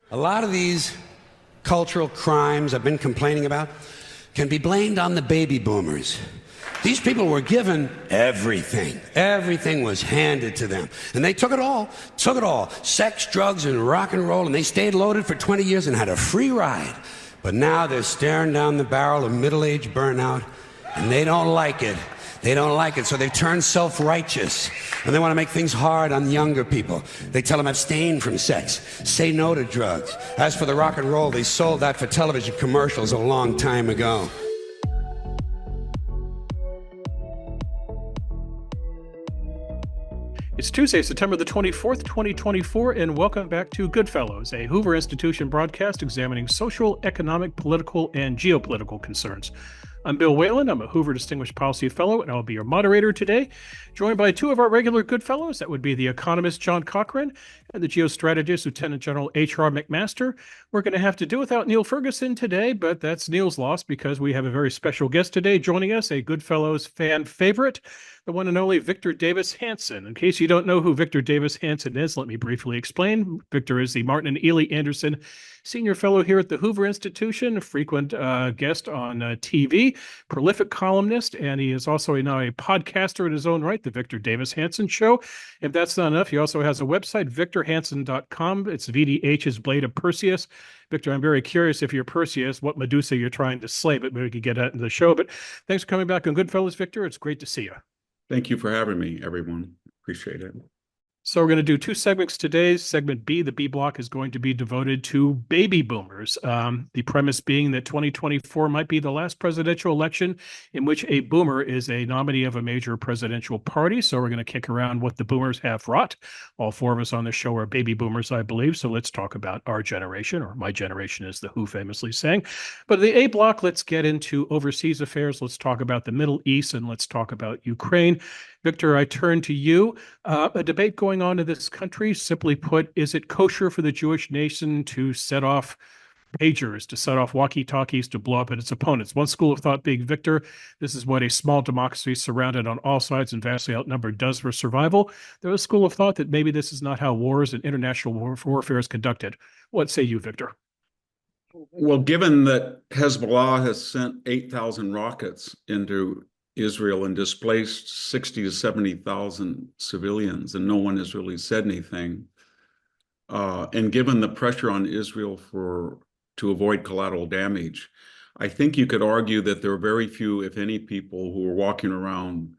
A lot of these cultural crimes I've been complaining about can be blamed on the baby boomers. These people were given everything. Everything was handed to them. And they took it all. Sex, drugs, and rock and roll, and they stayed loaded for 20 years and had a free ride. But now they're staring down the barrel of middle-age burnout, and they don't like it. They don't like it, so they've turned self-righteous. And they want to make things hard on younger people. They tell them abstain from sex, say no to drugs. As for the rock and roll, they sold that for television commercials a long time ago. It's Tuesday, September the 24th, 2024, and welcome back to Goodfellows, a Hoover Institution broadcast examining social, economic, political, and geopolitical concerns. I'm Bill Whalen. I'm a Hoover Distinguished Policy Fellow, and I'll be your moderator today, joined by two of our regular Goodfellows. That would be the economist John Cochrane and the geostrategist Lieutenant General H.R. McMaster. We're going to have to do without Neil Ferguson today, but that's Neil's loss because we have a very special guest today joining us, a Goodfellows fan favorite, the one and only Victor Davis Hanson. In case you don't know who Victor Davis Hanson is, let me briefly explain. Victor is the Martin and Ely Anderson Senior Fellow here at the Hoover Institution, a frequent guest on TV, prolific columnist, and he is also now a podcaster in his own right, The Victor Davis Hanson Show. If that's not enough, he also has a website, victorhanson.com. It's VDH's Blade of Perseus. Victor, I'm very curious if you're Perseus, what Medusa you're trying to slay, but maybe we could get that into the show. But thanks for coming back on Goodfellas, Victor. It's great to see you. Thank you for having me, everyone. Appreciate it. So we're going to do two segments today. Segment B, the B block, is going to be devoted to baby boomers. The premise being that 2024 might be the last presidential election in which a boomer is a nominee of a major presidential party. So we're going to kick around what the boomers have wrought. All four of us on the show are baby boomers, I believe. So let's talk about our generation, or my generation, as the Who famously sang. But the A block, let's get into overseas affairs. Let's talk about the Middle East, and let's talk about Ukraine. Victor, I turn to you. A debate going on in this country, simply put, is it kosher for the Jewish nation to set off pagers, to set off walkie-talkies, to blow up at its opponents? One school of thought being, Victor, this is what a small democracy surrounded on all sides and vastly outnumbered does for survival. There is a school of thought that maybe this is not how wars and international warfare is conducted. What say you, Victor? Well, given that Hezbollah has sent 8,000 rockets into Israel and displaced 60 to 70,000 civilians, and no one has really said anything. And given the pressure on Israel to avoid collateral damage, I think you could argue that there are very few, if any, people who are walking around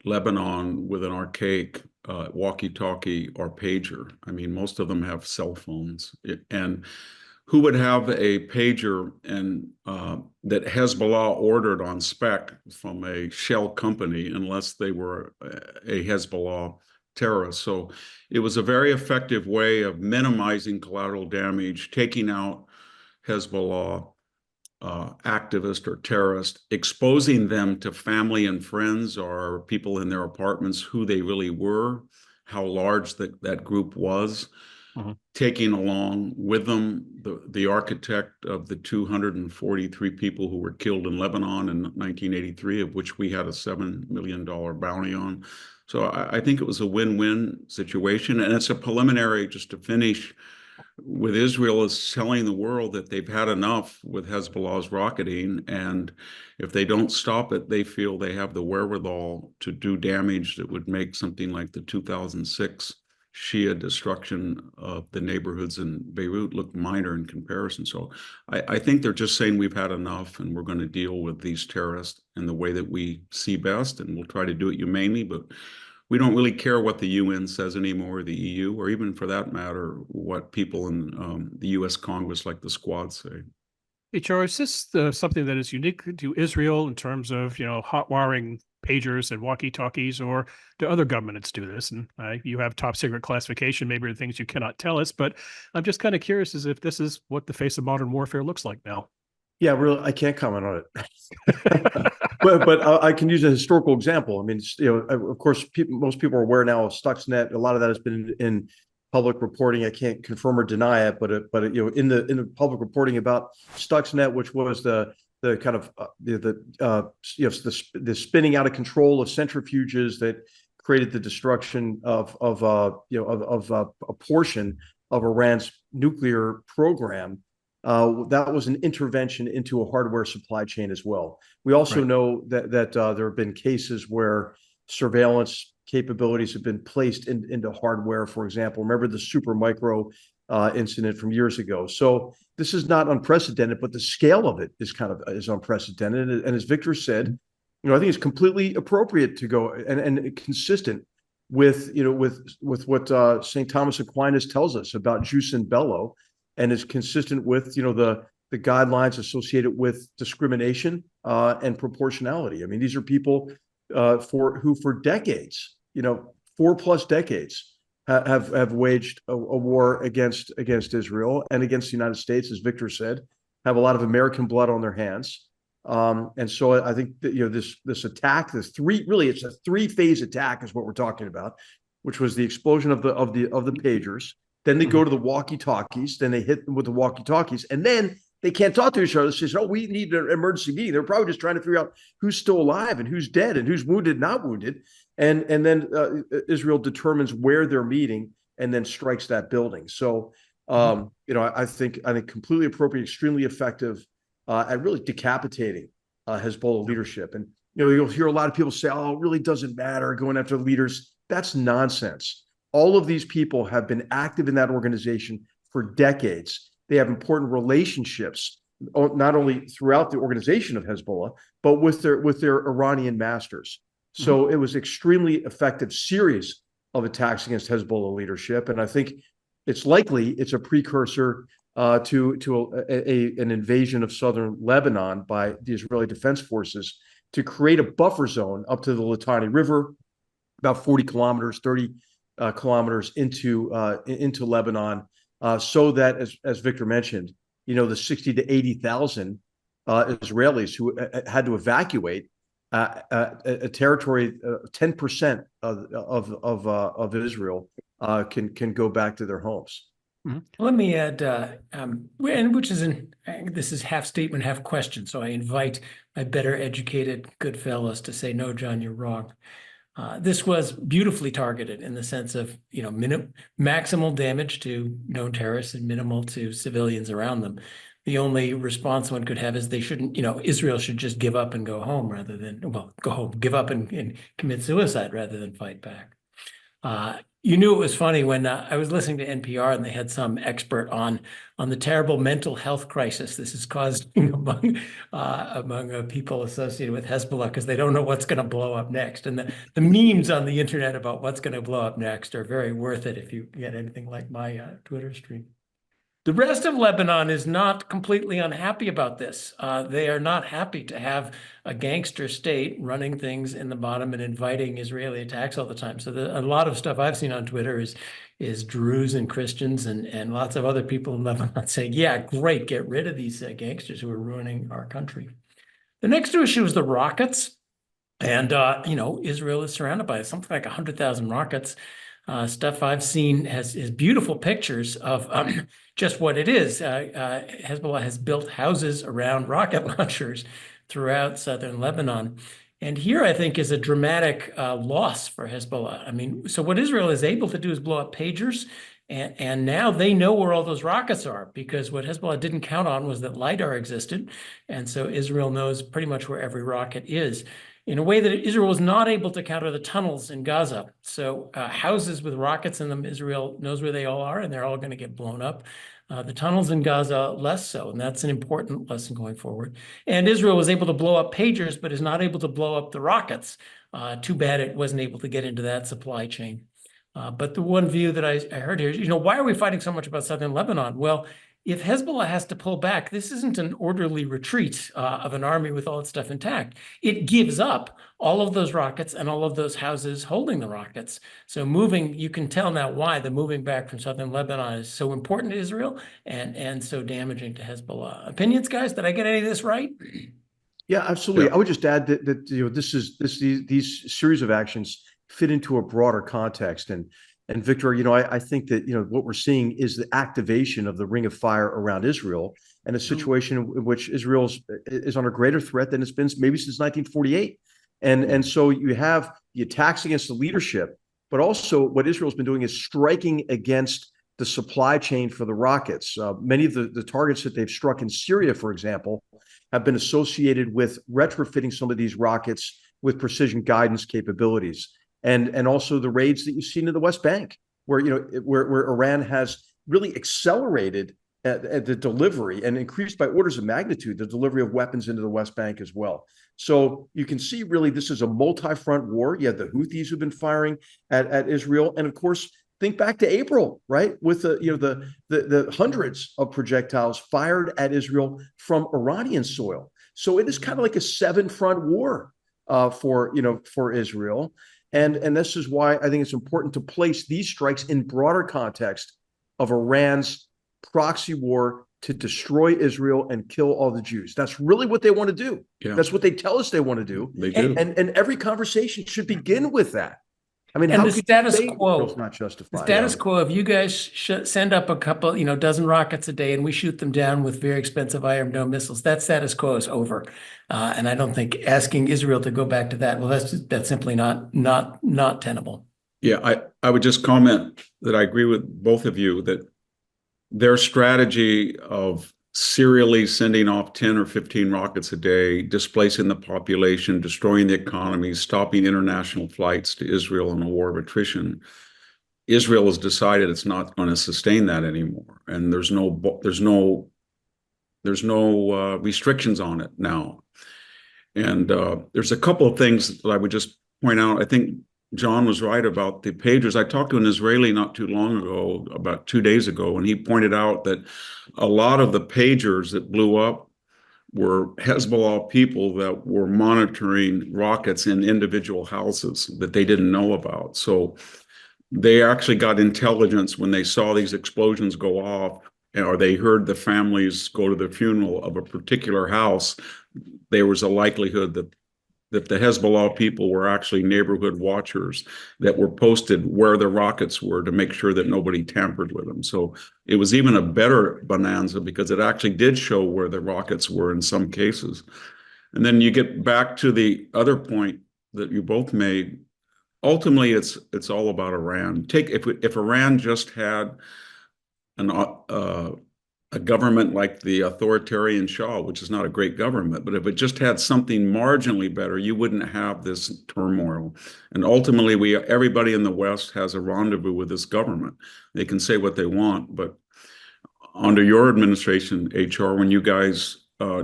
Lebanon with an archaic walkie-talkie or pager. I mean, most of them have cell phones. And who would have a pager and that Hezbollah ordered on spec from a shell company unless they were a Hezbollah terrorist? So it was a very effective way of minimizing collateral damage, taking out Hezbollah activists or terrorists, exposing them to family and friends or people in their apartments, who they really were, how large that group was. Taking along with them the architect of the 243 people who were killed in Lebanon in 1983, of which we had a $7 million bounty on. So I think it was a win-win situation. And it's a preliminary, just to finish, with Israel is telling the world that they've had enough with Hezbollah's rocketing. And if they don't stop it, they feel they have the wherewithal to do damage that would make something like the 2006 Shia destruction of the neighborhoods in Beirut look minor in comparison. So I think they're just saying we've had enough and we're going to deal with these terrorists in the way that we see best, and we'll try to do it humanely, but we don't really care what the UN says anymore, or the EU, or even for that matter, what people in the US Congress, like the Squad, say. HR, is this something that is unique to Israel in terms of, hot wiring pagers and walkie-talkies, or do other governments do this? And you have top secret classification, maybe the things you cannot tell us, but I'm just kind of curious as if this is what the face of modern warfare looks like now. Yeah, really, I can't comment on it. but I can use a historical example. I mean, of course, most people are aware now of Stuxnet. A lot of that has been in public reporting. I can't confirm or deny it, but in the public reporting about Stuxnet, which was the kind of the spinning out of control of centrifuges that created the destruction of a portion of Iran's nuclear program, that was an intervention into a hardware supply chain as well. We also know that there have been cases where surveillance capabilities have been placed into hardware. For example, remember the Supermicro incident from years ago. So this is not unprecedented, but the scale of it is unprecedented. And as Victor said, I think it's completely appropriate to go and consistent with what St. Thomas Aquinas tells us about jus in bello, and is consistent with the guidelines associated with discrimination and proportionality. I mean, these are people who for decades, 4+ decades, have waged a war against Israel and against the United States, as Victor said, have a lot of American blood on their hands. And so I think that this attack, it's a 3-phase attack is what we're talking about, which was the explosion of the pagers. Then they go to the walkie-talkies, then they hit them with the walkie-talkies, and then they can't talk to each other. They say, "Oh, we need an emergency meeting." They're probably just trying to figure out who's still alive and who's dead and who's wounded, not wounded. And then Israel determines where they're meeting and then strikes that building. So I think completely appropriate, extremely effective at really decapitating Hezbollah leadership. And you'll hear a lot of people say, "Oh, it really doesn't matter going after the leaders." That's nonsense. All of these people have been active in that organization for decades. They have important relationships, not only throughout the organization of Hezbollah, but with their Iranian masters. So it was extremely effective series of attacks against Hezbollah leadership, and I think it's likely it's a precursor to an invasion of southern Lebanon by the Israeli Defense Forces to create a buffer zone up to the Litani River, about 40 kilometers, 30 kilometers into Lebanon, so that, as Victor mentioned, the 60 to 80,000 Israelis who had to evacuate a territory, 10% of Israel can go back to their homes. Let me add, this is half statement, half question. So I invite my better educated good fellows to say, "No, John, you're wrong." This was beautifully targeted in the sense of, maximal damage to known terrorists and minimal to civilians around them. The only response one could have is they shouldn't, Israel should just give up and go home rather than, go home, give up and commit suicide rather than fight back. It was funny when I was listening to NPR and they had some expert on the terrible mental health crisis this is causing among people associated with Hezbollah, because they don't know what's going to blow up next. And the memes on the internet about what's going to blow up next are very worth it if you get anything like my Twitter stream. The rest of Lebanon is not completely unhappy about this. They are not happy to have a gangster state running things in the bottom and inviting Israeli attacks all the time. So a lot of stuff I've seen on Twitter is Druze and Christians and lots of other people in Lebanon saying, "Yeah, great, get rid of these gangsters who are ruining our country." The next issue is the rockets. And, Israel is surrounded by something like 100,000 rockets. Stuff I've seen is beautiful pictures of just what it is. Hezbollah has built houses around rocket launchers throughout southern Lebanon. And here, I think, is a dramatic loss for Hezbollah. I mean, so what Israel is able to do is blow up pagers. And now they know where all those rockets are, because what Hezbollah didn't count on was that LIDAR existed. And so Israel knows pretty much where every rocket is, in a way that Israel was not able to counter the tunnels in Gaza. So houses with rockets in them, Israel knows where they all are, and they're all going to get blown up. The tunnels in Gaza, less so, and that's an important lesson going forward. And Israel was able to blow up pagers, but is not able to blow up the rockets. Too bad it wasn't able to get into that supply chain. But the one view that I heard here is, why are we fighting so much about southern Lebanon? Well, if Hezbollah has to pull back, this isn't an orderly retreat of an army with all its stuff intact. It gives up all of those rockets and all of those houses holding the rockets. So you can tell now why the moving back from southern Lebanon is so important to Israel and so damaging to Hezbollah. Opinions, guys? Did I get any of this right? Yeah, absolutely. Yeah. I would just add that these series of actions fit into a broader context. And Victor, I think that, what we're seeing is the activation of the ring of fire around Israel, and a situation in which Israel is under greater threat than it's been maybe since 1948. And so you have the attacks against the leadership, but also what Israel's been doing is striking against the supply chain for the rockets. Many of the targets that they've struck in Syria, for example, have been associated with retrofitting some of these rockets with precision guidance capabilities, and also the raids that you've seen in the West Bank, where where Iran has really accelerated at the delivery and increased by orders of magnitude the delivery of weapons into the West Bank as well. So you can see really this is a multi-front war. You have the Houthis who've been firing at Israel, and of course, think back to April, right? With the hundreds of projectiles fired at Israel from Iranian soil. So it is kind of like a 7-front war for Israel. And this is why I think it's important to place these strikes in broader context of Iran's proxy war to destroy Israel and kill all the Jews. That's really what they want to do. Yeah. That's what they tell us they want to do. They do. And every conversation should begin with that. I mean, And how the could status you say quo- Israel's not justified? The status quo, if you guys send up a couple, dozen rockets a day and we shoot them down with very expensive Iron Dome missiles, that status quo is over. And I don't think asking Israel to go back to that, well, that's simply not tenable. Yeah, I would just comment that I agree with both of you that their strategy of serially sending off 10 or 15 rockets a day, displacing the population, destroying the economy, stopping international flights to Israel in a war of attrition, Israel has decided it's not going to sustain that anymore, and there's no restrictions on it now. And there's a couple of things that I would just point out. I think John was right about the pagers. I talked to an Israeli not too long ago, about 2 days ago, and he pointed out that a lot of the pagers that blew up were Hezbollah people that were monitoring rockets in individual houses that they didn't know about. So they actually got intelligence when they saw these explosions go off, or they heard the families go to the funeral of a particular house. There was a likelihood that the Hezbollah people were actually neighborhood watchers that were posted where the rockets were to make sure that nobody tampered with them. So it was even a better bonanza because it actually did show where the rockets were in some cases. And then you get back to the other point that you both made. Ultimately, it's all about Iran. If Iran just had a government like the authoritarian Shah, which is not a great government, but if it just had something marginally better, you wouldn't have this turmoil. And ultimately, everybody in the West has a rendezvous with this government. They can say what they want, but under your administration, HR, when you guys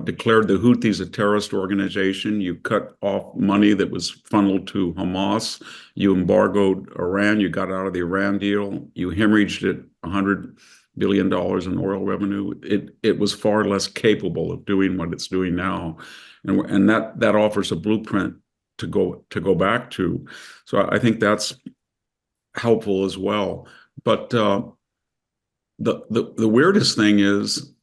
declared the Houthis a terrorist organization, you cut off money that was funneled to Hamas, you embargoed Iran, you got out of the Iran deal, you hemorrhaged it $100 billion in oil revenue. It was far less capable of doing what it's doing now, and that offers a blueprint to go back to. So I think that's helpful as well. But the weirdest thing is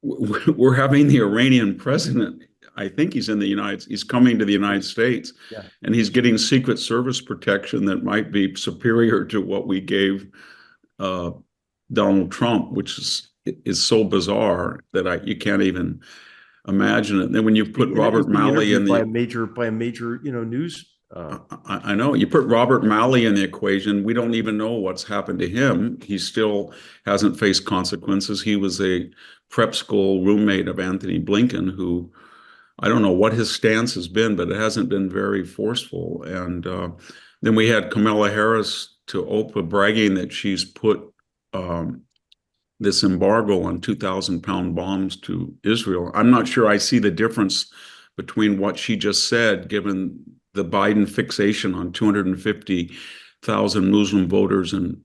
we're having the Iranian president. I think he's coming to the United States, Yeah. and he's getting Secret Service protection that might be superior to what we gave Donald Trump, which is so bizarre that you can't even imagine it. And then when you put Robert Malley in by a major news. I know you put Robert Malley in the equation. We don't even know what's happened to him. He still hasn't faced consequences. He was a prep school roommate of Anthony Blinken, who I don't know what his stance has been, but it hasn't been very forceful. And then we had Kamala Harris to Oprah bragging that she's put this embargo on 2,000-pound bombs to Israel. I'm not sure I see the difference between what she just said, given the Biden fixation on 250,000 Muslim voters in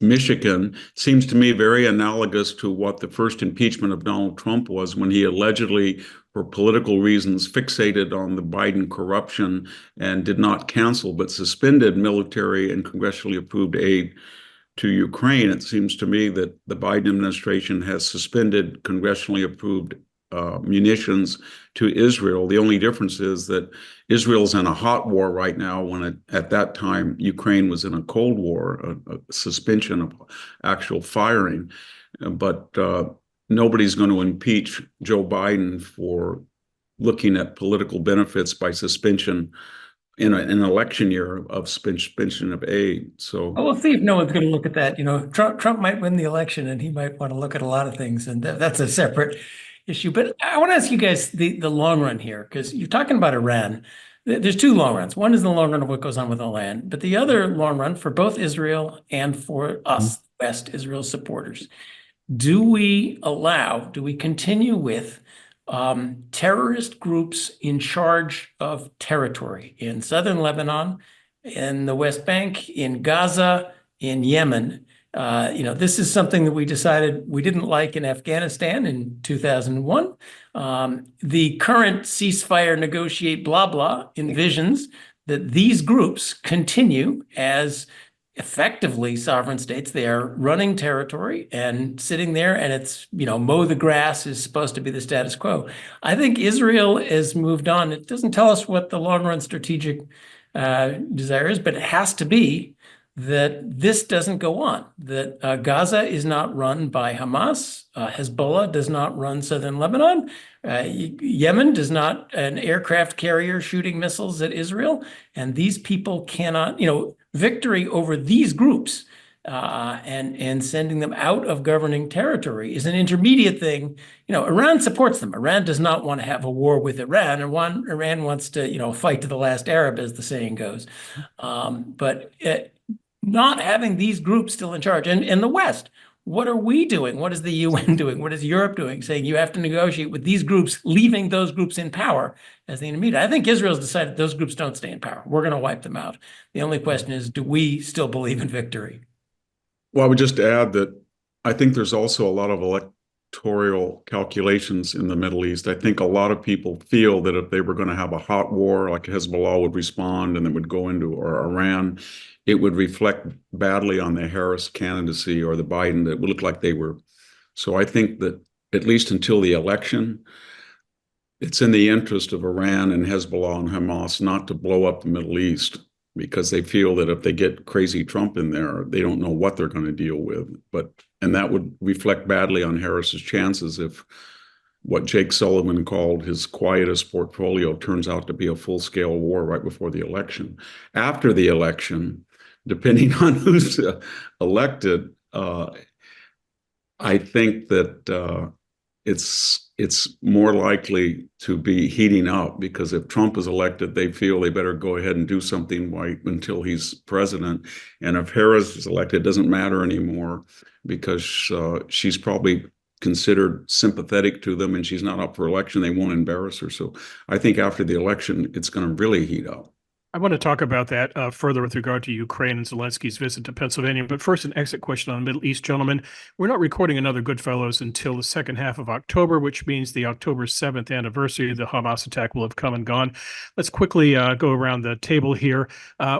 Michigan. Seems to me very analogous to what the first impeachment of Donald Trump was, when he allegedly, for political reasons, fixated on the Biden corruption and did not cancel but suspended military and congressionally approved aid to Ukraine. It seems to me that the Biden administration has suspended congressionally approved munitions to Israel. The only difference is that Israel's in a hot war right now, when at that time Ukraine was in a cold war, a suspension of actual firing. But nobody's going to impeach Joe Biden for looking at political benefits by suspension in an election year of suspension of aid. So Well, we'll see if no one's going to look at that. Trump might win the election, and he might want to look at a lot of things, and that's a separate issue. But I want to ask you guys the long run here, because you're talking about Iran. There's two long runs. One is the long run of what goes on with Iran, but the other long run for both Israel and for us, West Israel supporters. Do we continue with terrorist groups in charge of territory in southern Lebanon, in the West Bank, in Gaza, in Yemen? This is something that we decided we didn't like in Afghanistan in 2001. The current ceasefire, negotiate, blah, blah, envisions that these groups continue as effectively sovereign states. They are running territory and sitting there, and it's, mow the grass is supposed to be the status quo. I think Israel has moved on. It doesn't tell us what the long run strategic desire is, but it has to be that this doesn't go on, that Gaza is not run by Hamas, Hezbollah does not run southern Lebanon, Yemen does not an aircraft carrier shooting missiles at Israel, and these people cannot, victory over these groups and sending them out of governing territory is an intermediate thing. Iran supports them. Iran does not want to have a war with Iran, and Iran wants to, fight to the last Arab, as the saying goes. But not having these groups still in charge, and the West, what are we doing? What is the UN doing? What is Europe doing? Saying you have to negotiate with these groups, leaving those groups in power as the intermediate. I think Israel's decided those groups don't stay in power. We're going to wipe them out. The only question is, do we still believe in victory? Well, I would just add that I think there's also a lot of electoral calculations in the Middle East. I think a lot of people feel that if they were going to have a hot war, like Hezbollah would respond and it would go into, or Iran, it would reflect badly on the Harris candidacy or the Biden, that would look like they were. So I think that at least until the election, it's in the interest of Iran and Hezbollah and Hamas not to blow up the Middle East, because they feel that if they get crazy Trump in there, they don't know what they're going to deal with. And that would reflect badly on Harris's chances if what Jake Sullivan called his quietest portfolio turns out to be a full-scale war right before the election. After the election, depending on who's elected, I think that it's more likely to be heating up, because if Trump is elected, they feel they better go ahead and do something until he's president. And if Harris is elected, it doesn't matter anymore, because she's probably considered sympathetic to them and she's not up for election. They won't embarrass her. So I think after the election, it's going to really heat up. I want to talk about that further with regard to Ukraine and Zelensky's visit to Pennsylvania. But first, an exit question on the Middle East, gentlemen. We're not recording another Goodfellows until the second half of October, which means the October 7th anniversary of the Hamas attack will have come and gone. Let's quickly go around the table here.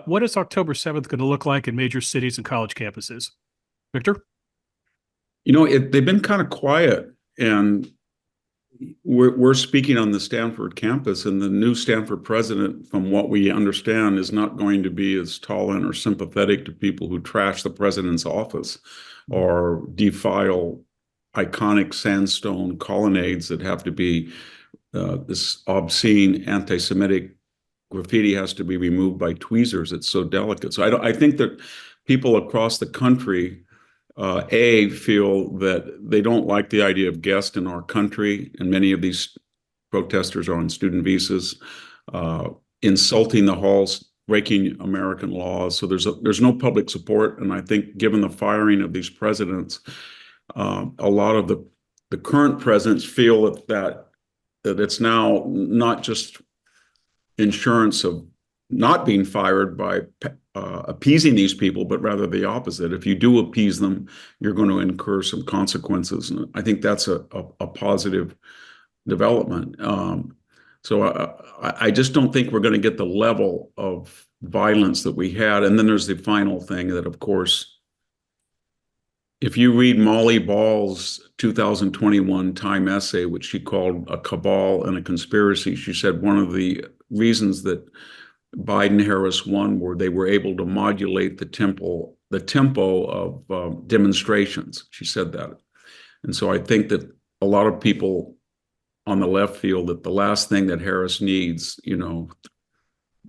What is October 7th going to look like in major cities and college campuses? Victor? They've been kind of quiet, and we're speaking on the Stanford campus, and the new Stanford president, from what we understand, is not going to be as tolerant or sympathetic to people who trash the president's office or defile iconic sandstone colonnades that have to be this obscene anti-Semitic graffiti has to be removed by tweezers. It's so delicate. So I think that people across the country feel that they don't like the idea of guests in our country, and many of these protesters are on student visas, insulting the halls, breaking American laws. So there's no public support, and I think given the firing of these presidents, a lot of the current presidents feel that it's now not just insurance of not being fired by appeasing these people, but rather the opposite. If you do appease them, you're going to incur some consequences. And I think that's a positive development. So I just don't think we're going to get the level of violence that we had. And then there's the final thing that, of course, if you read Molly Ball's 2021 Time essay, which she called A Cabal and a Conspiracy, she said one of the reasons that Biden-Harris won were they were able to modulate the tempo of demonstrations. She said that. And so I think that a lot of people on the left feel that the last thing that Harris needs,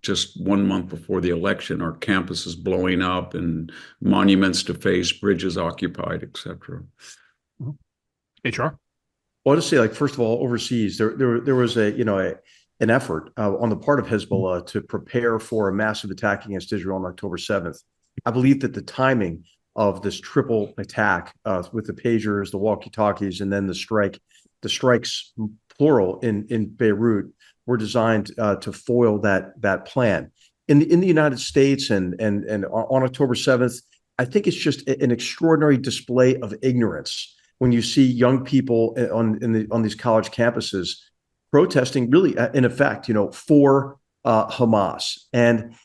just 1 month before the election, our campuses blowing up and monuments defaced, bridges occupied, etc. HR. Well, to say, like, first of all, overseas, there was an effort on the part of Hezbollah to prepare for a massive attack against Israel on October 7th. I believe that the timing of this triple attack with the pagers, the walkie-talkies, and then the strikes plural in Beirut were designed to foil that plan. In the United States and on October 7th, I think it's just an extraordinary display of ignorance when you see young people on these college campuses protesting, really, in effect, for Hamas. And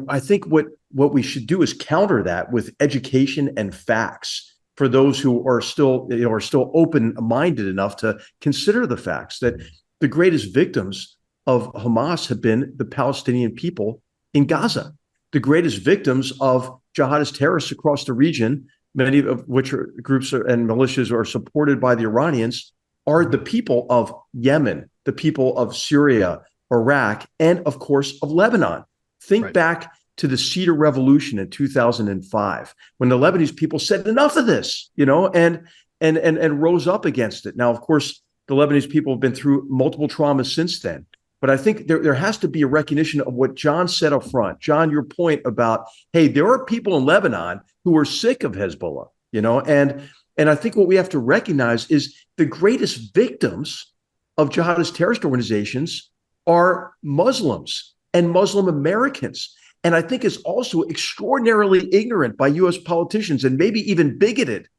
I think what we should do is counter that with education and facts for those who are still open-minded enough to consider the facts that the greatest victims of Hamas have been the Palestinian people in Gaza. The greatest victims of jihadist terrorists across the region, many of which are groups and militias are supported by the Iranians, are the people of Yemen, the people of Syria, Iraq, and of course of Lebanon. Think back to the Cedar Revolution in 2005, when the Lebanese people said enough of this, and rose up against it. Now, of course, the Lebanese people have been through multiple traumas since then. But I think there has to be a recognition of what John said up front. John, your point about, hey, there are people in Lebanon who are sick of Hezbollah, and I think what we have to recognize is the greatest victims of jihadist terrorist organizations are Muslims and Muslim Americans. And I think it's also extraordinarily ignorant by U.S. politicians and maybe even bigoted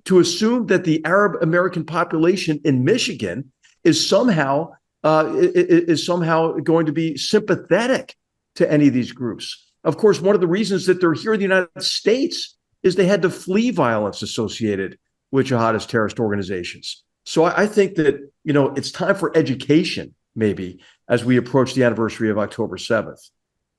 to assume that the Arab American population in Michigan is somehow going to be sympathetic to any of these groups. Of course, one of the reasons that they're here in the United States is they had to flee violence associated with jihadist terrorist organizations. So I think that, it's time for education, maybe, as we approach the anniversary of October 7th.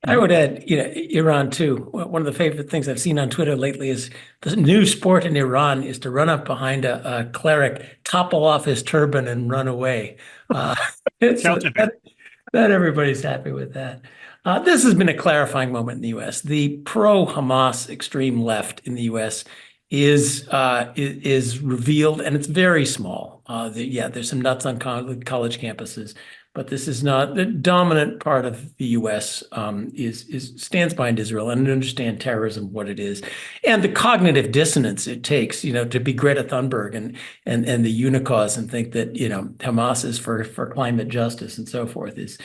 I would add, Iran too. One of the favorite things I've seen on Twitter lately is the new sport in Iran is to run up behind a cleric, topple off his turban, and run away. So that everybody's happy with that. This has been a clarifying moment in the U.S. The pro-Hamas extreme left in the U.S. is revealed, and it's very small. There's some nuts on college campuses, but this is not the dominant part of the U.S. Stands behind Israel and understand terrorism, what it is, and the cognitive dissonance it takes, to be Greta Thunberg and the Unicause and think that Hamas is for climate justice and so forth is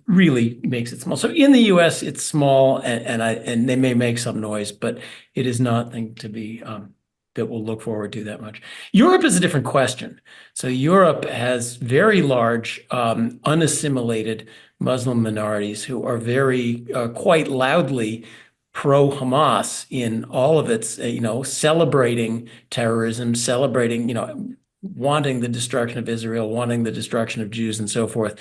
really makes it small. So in the U.S. it's small, and they may make some noise, but it is nothing to be that we'll look forward to that much. Europe is a different question. So Europe has very large, unassimilated Muslim minorities who are very, quite loudly pro-Hamas in all of its, celebrating terrorism, celebrating, wanting the destruction of Israel, wanting the destruction of Jews, and so forth.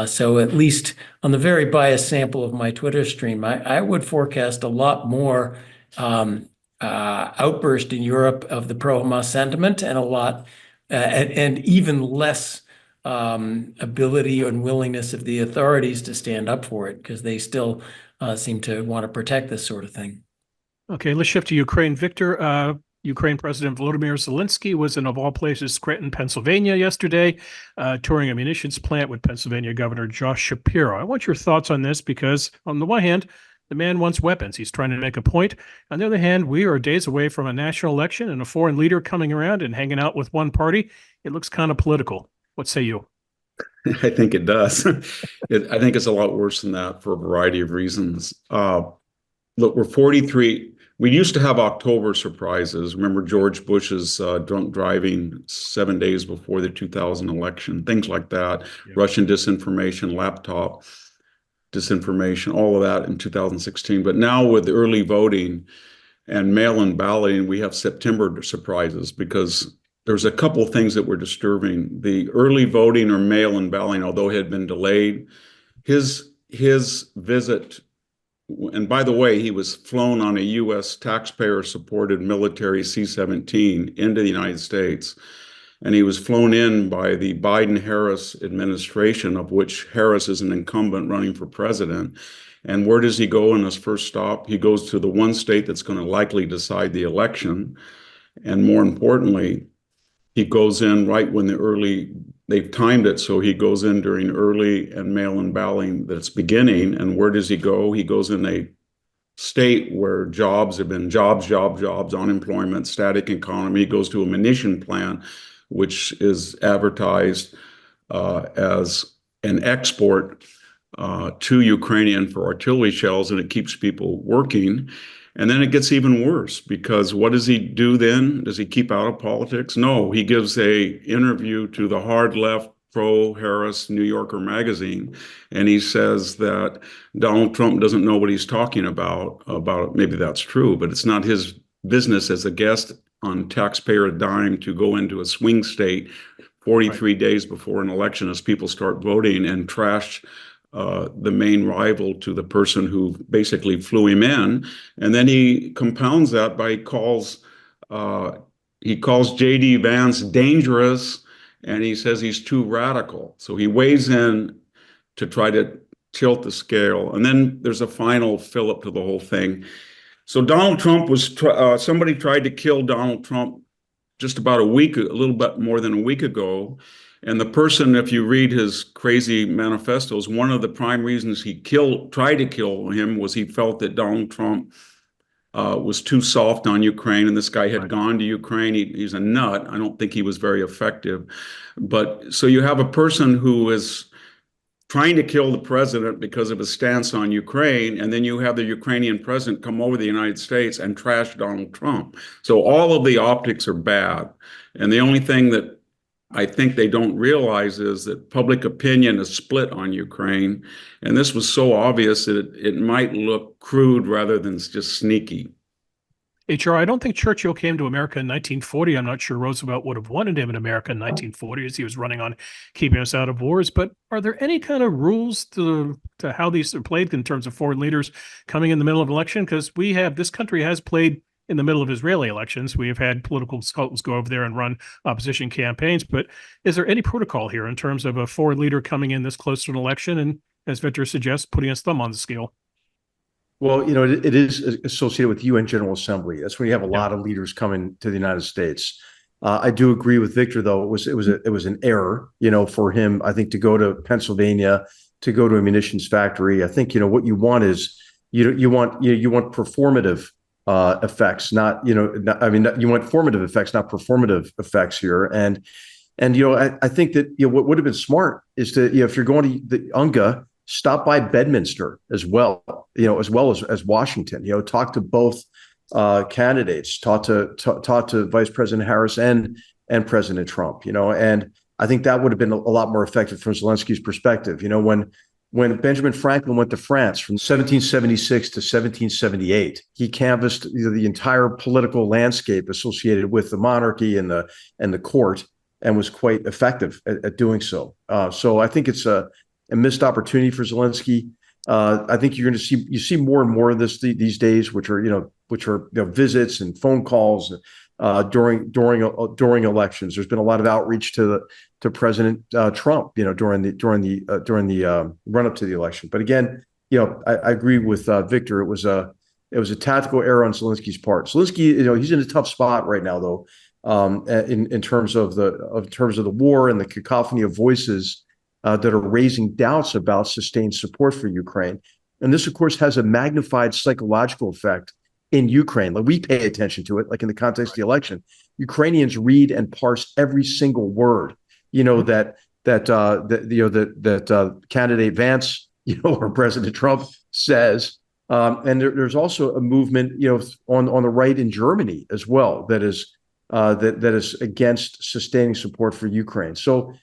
So at least on the very biased sample of my Twitter stream, I would forecast a lot more outburst in Europe of the pro-Hamas sentiment, and a lot, and even less ability and willingness of the authorities to stand up for it, because they still seem to want to protect this sort of thing. Okay, let's shift to Ukraine. Victor, Ukraine President Volodymyr Zelensky was in, of all places, Scranton, Pennsylvania yesterday, touring a munitions plant with Pennsylvania Governor Josh Shapiro. I want your thoughts on this because, on the one hand, the man wants weapons. He's trying to make a point. On the other hand, we are days away from a national election and a foreign leader coming around and hanging out with one party. It looks kind of political. What say you? I think it does. I think it's a lot worse than that for a variety of reasons. Look, we're 43. We used to have October surprises. Remember George Bush's drunk driving 7 days before the 2000 election, things like that. Yeah. Russian disinformation, laptop disinformation, all of that in 2016. But now with early voting and mail-in balloting, we have September surprises, because there's a couple of things that were disturbing. The early voting or mail-in balloting, although it had been delayed, his visit, and by the way, he was flown on a U.S. taxpayer-supported military C-17 into the United States. and he was flown in by the Biden-Harris administration, of which Harris is an incumbent running for president. And where does he go in his first stop? He goes to the one state that's going to likely decide the election. And more importantly, he goes in right when they've timed it, so he goes in during early and mail-in balloting that's beginning. And where does he go? He goes in a state where jobs have been jobs, unemployment, static economy. He goes to a munition plant, which is advertised as an export to Ukrainian for artillery shells, and it keeps people working. And then it gets even worse, because what does he do then? Does he keep out of politics? No, he gives an interview to the hard left pro-Harris New Yorker magazine, and he says that Donald Trump doesn't know what he's talking about. Maybe that's true, but it's not his business as a guest on taxpayer dime to go into a swing state 43 days before an election as people start voting and trash the main rival to the person who basically flew him in. And then he compounds that by he calls J.D. Vance dangerous, and he says he's too radical. So he weighs in to try to tilt the scale. And then there's a final fillip to the whole thing. So Donald Trump somebody tried to kill Donald Trump just about a little bit more than a week ago. And the person, if you read his crazy manifestos, one of the prime reasons he tried to kill him was he felt that Donald Trump was too soft on Ukraine, and this guy had gone to Ukraine. He's a nut. I don't think he was very effective. But so you have a person who is trying to kill the president because of his stance on Ukraine, and then you have the Ukrainian president come over the United States and trash Donald Trump. So all of the optics are bad. And the only thing that I think they don't realize is that public opinion is split on Ukraine. And this was so obvious that it might look crude rather than just sneaky. HR, I don't think Churchill came to America in 1940. I'm not sure Roosevelt would have wanted him in America in 1940 as he was running on keeping us out of wars. But are there any kind of rules to how these are played in terms of foreign leaders coming in the middle of an election? Because this country has played in the middle of Israeli elections. We have had political consultants go over there and run opposition campaigns. But is there any protocol here in terms of a foreign leader coming in this close to an election and, as Victor suggests, putting his thumb on the scale? Well, it is associated with the UN General Assembly. That's when you have a lot of leaders coming to the United States. I do agree with Victor, though. It was an error, for him, I think, to go to Pennsylvania, to go to a munitions factory. I think, what you want is you want performative effects, you want formative effects, not performative effects here. And I think that what would have been smart is to, if you're going to the UNGA, stop by Bedminster as well, as well as Washington. Talk to both candidates. Talk to Vice President Harris and President Trump. And I think that would have been a lot more effective from Zelensky's perspective. When Benjamin Franklin went to France from 1776 to 1778, he canvassed the entire political landscape associated with the monarchy and the court, and was quite effective at doing so. So I think it's a missed opportunity for Zelensky. I think you're going to see more and more of this these days, which are visits and phone calls during elections. There's been a lot of outreach to President Trump, during the run up to the election. But again, I agree with Victor. It was a tactical error on Zelensky's part. Zelensky, he's in a tough spot right now, though, in terms of the war and the cacophony of voices that are raising doubts about sustained support for Ukraine. And this, of course, has a magnified psychological effect in Ukraine. Like, we pay attention to it, like in the context of the election. Ukrainians read and parse every single word, that candidate Vance, or President Trump says. And there's also a movement, on the right in Germany as well, that is against sustaining support for Ukraine. So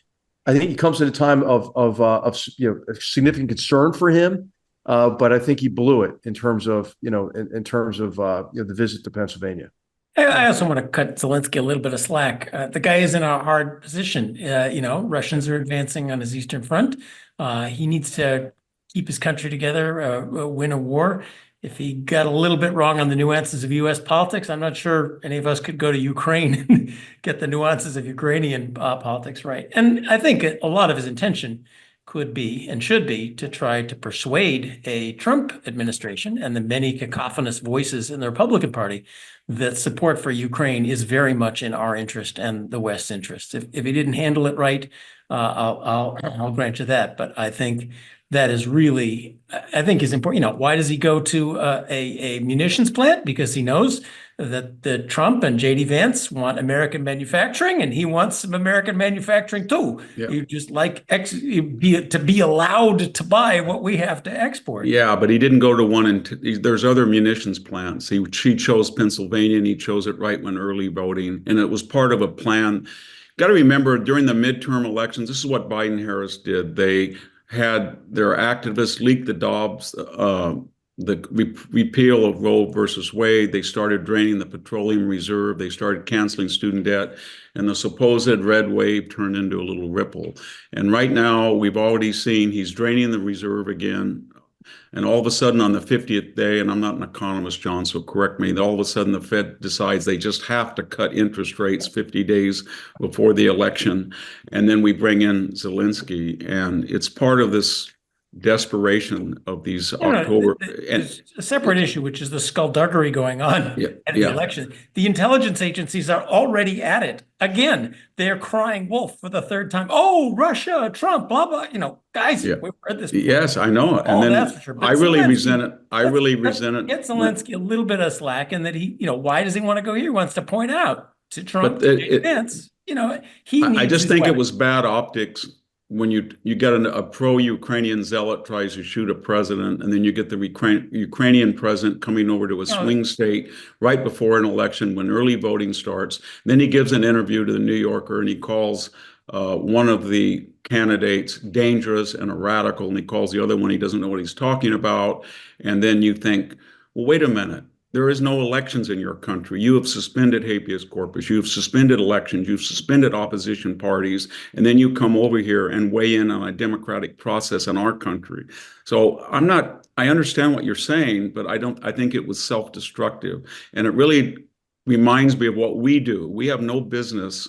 I think he comes at a time of significant concern for him, but I think he blew it in terms of the visit to Pennsylvania. I also want to cut Zelensky a little bit of slack. The guy is in a hard position. Russians are advancing on his eastern front. He needs to keep his country together, win a war. if he got a little bit wrong on the nuances of U.S. politics, I'm not sure any of us could go to Ukraine and get the nuances of Ukrainian politics right. And I think a lot of his intention could be and should be to try to persuade a Trump administration and the many cacophonous voices in the Republican Party that support for Ukraine is very much in our interest and the West's interest. If he didn't handle it right, I'll grant you that. But I think that is really, I think is important. Why does he go to a munitions plant? Because he knows that the Trump and JD Vance want American manufacturing, and he wants some American manufacturing too. Yeah. You just like to be allowed to buy what we have to export. Yeah, but he didn't go to one, and there's other munitions plants. He chose Pennsylvania, and he chose it right when early voting, and it was part of a plan. Got to remember, during the midterm elections, this is what Biden-Harris did. They had their activists leak the Dobbs, the repeal of Roe versus Wade. They started draining the petroleum reserve. They started canceling student debt, and the supposed red wave turned into a little ripple. And right now, we've already seen he's draining the reserve again. And all of a sudden, on the 50th day, and I'm not an economist, John, so correct me, all of a sudden the Fed decides they just have to cut interest rates 50 days before the election. And then we bring in Zelensky, and it's part of this desperation of these October. It's a separate issue, which is the skullduggery going on at the election. The intelligence agencies are already at it. Again, they're crying wolf for the third time. Oh, Russia, Trump, blah, blah. Guys, we've heard this before. Yes, I know. And then that's for sure. I really resent it. I really resent it. Get Zelensky a little bit of slack, and that he, why does he want to go here? He wants to point out to Trump, Vance, he needs I just think weapons. it was bad optics when you get a pro-Ukrainian zealot tries to shoot a president, and then you get the Ukrainian president coming over to a swing state right before an election when early voting starts. Then he gives an interview to the New Yorker, and he calls one of the candidates dangerous and a radical, and he calls the other one, he doesn't know what he's talking about. And then you think, well, wait a minute. There is no elections in your country. You have suspended habeas corpus. You have suspended elections. You've suspended opposition parties. And then you come over here and weigh in on a democratic process in our country. So I understand what you're saying, but I think it was self-destructive. And it really reminds me of what we do. We have no business.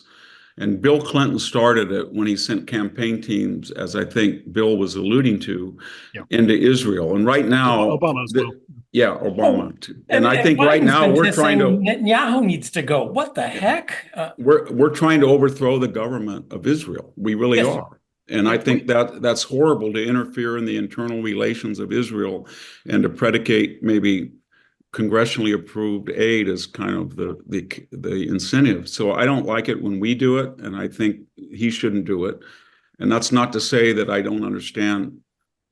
And Bill Clinton started it when he sent campaign teams, as I think Bill was alluding to, into Israel. And right now, Obama as well. Obama too. And I think right now we're trying to. Netanyahu needs to go. What the heck? We're trying to overthrow the government of Israel. We really are. And I think that's horrible, to interfere in the internal relations of Israel and to predicate maybe congressionally approved aid as kind of the incentive. So I don't like it when we do it, and I think he shouldn't do it. And that's not to say that I don't understand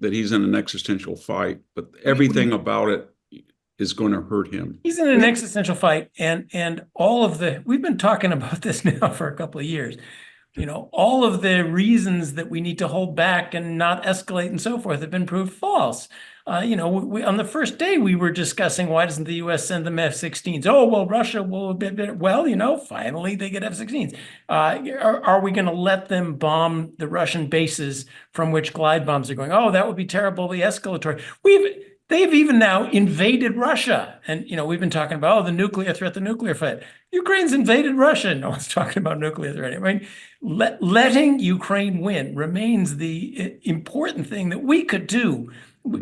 that he's in an existential fight, but everything about it is going to hurt him. He's in an existential fight, and all of we've been talking about this now for a couple of years. All of the reasons that we need to hold back and not escalate and so forth have been proved false. On the first day, we were discussing, why doesn't the U.S. send them F-16s? Oh, well, Russia will, finally they get F-16s. Are we going to let them bomb the Russian bases from which glide bombs are going? Oh, that would be terribly escalatory. They've even now invaded Russia. And, we've been talking about, the nuclear threat, the nuclear threat. Ukraine's invaded Russia. No one's talking about nuclear threat. I mean, letting Ukraine win remains the important thing that we could do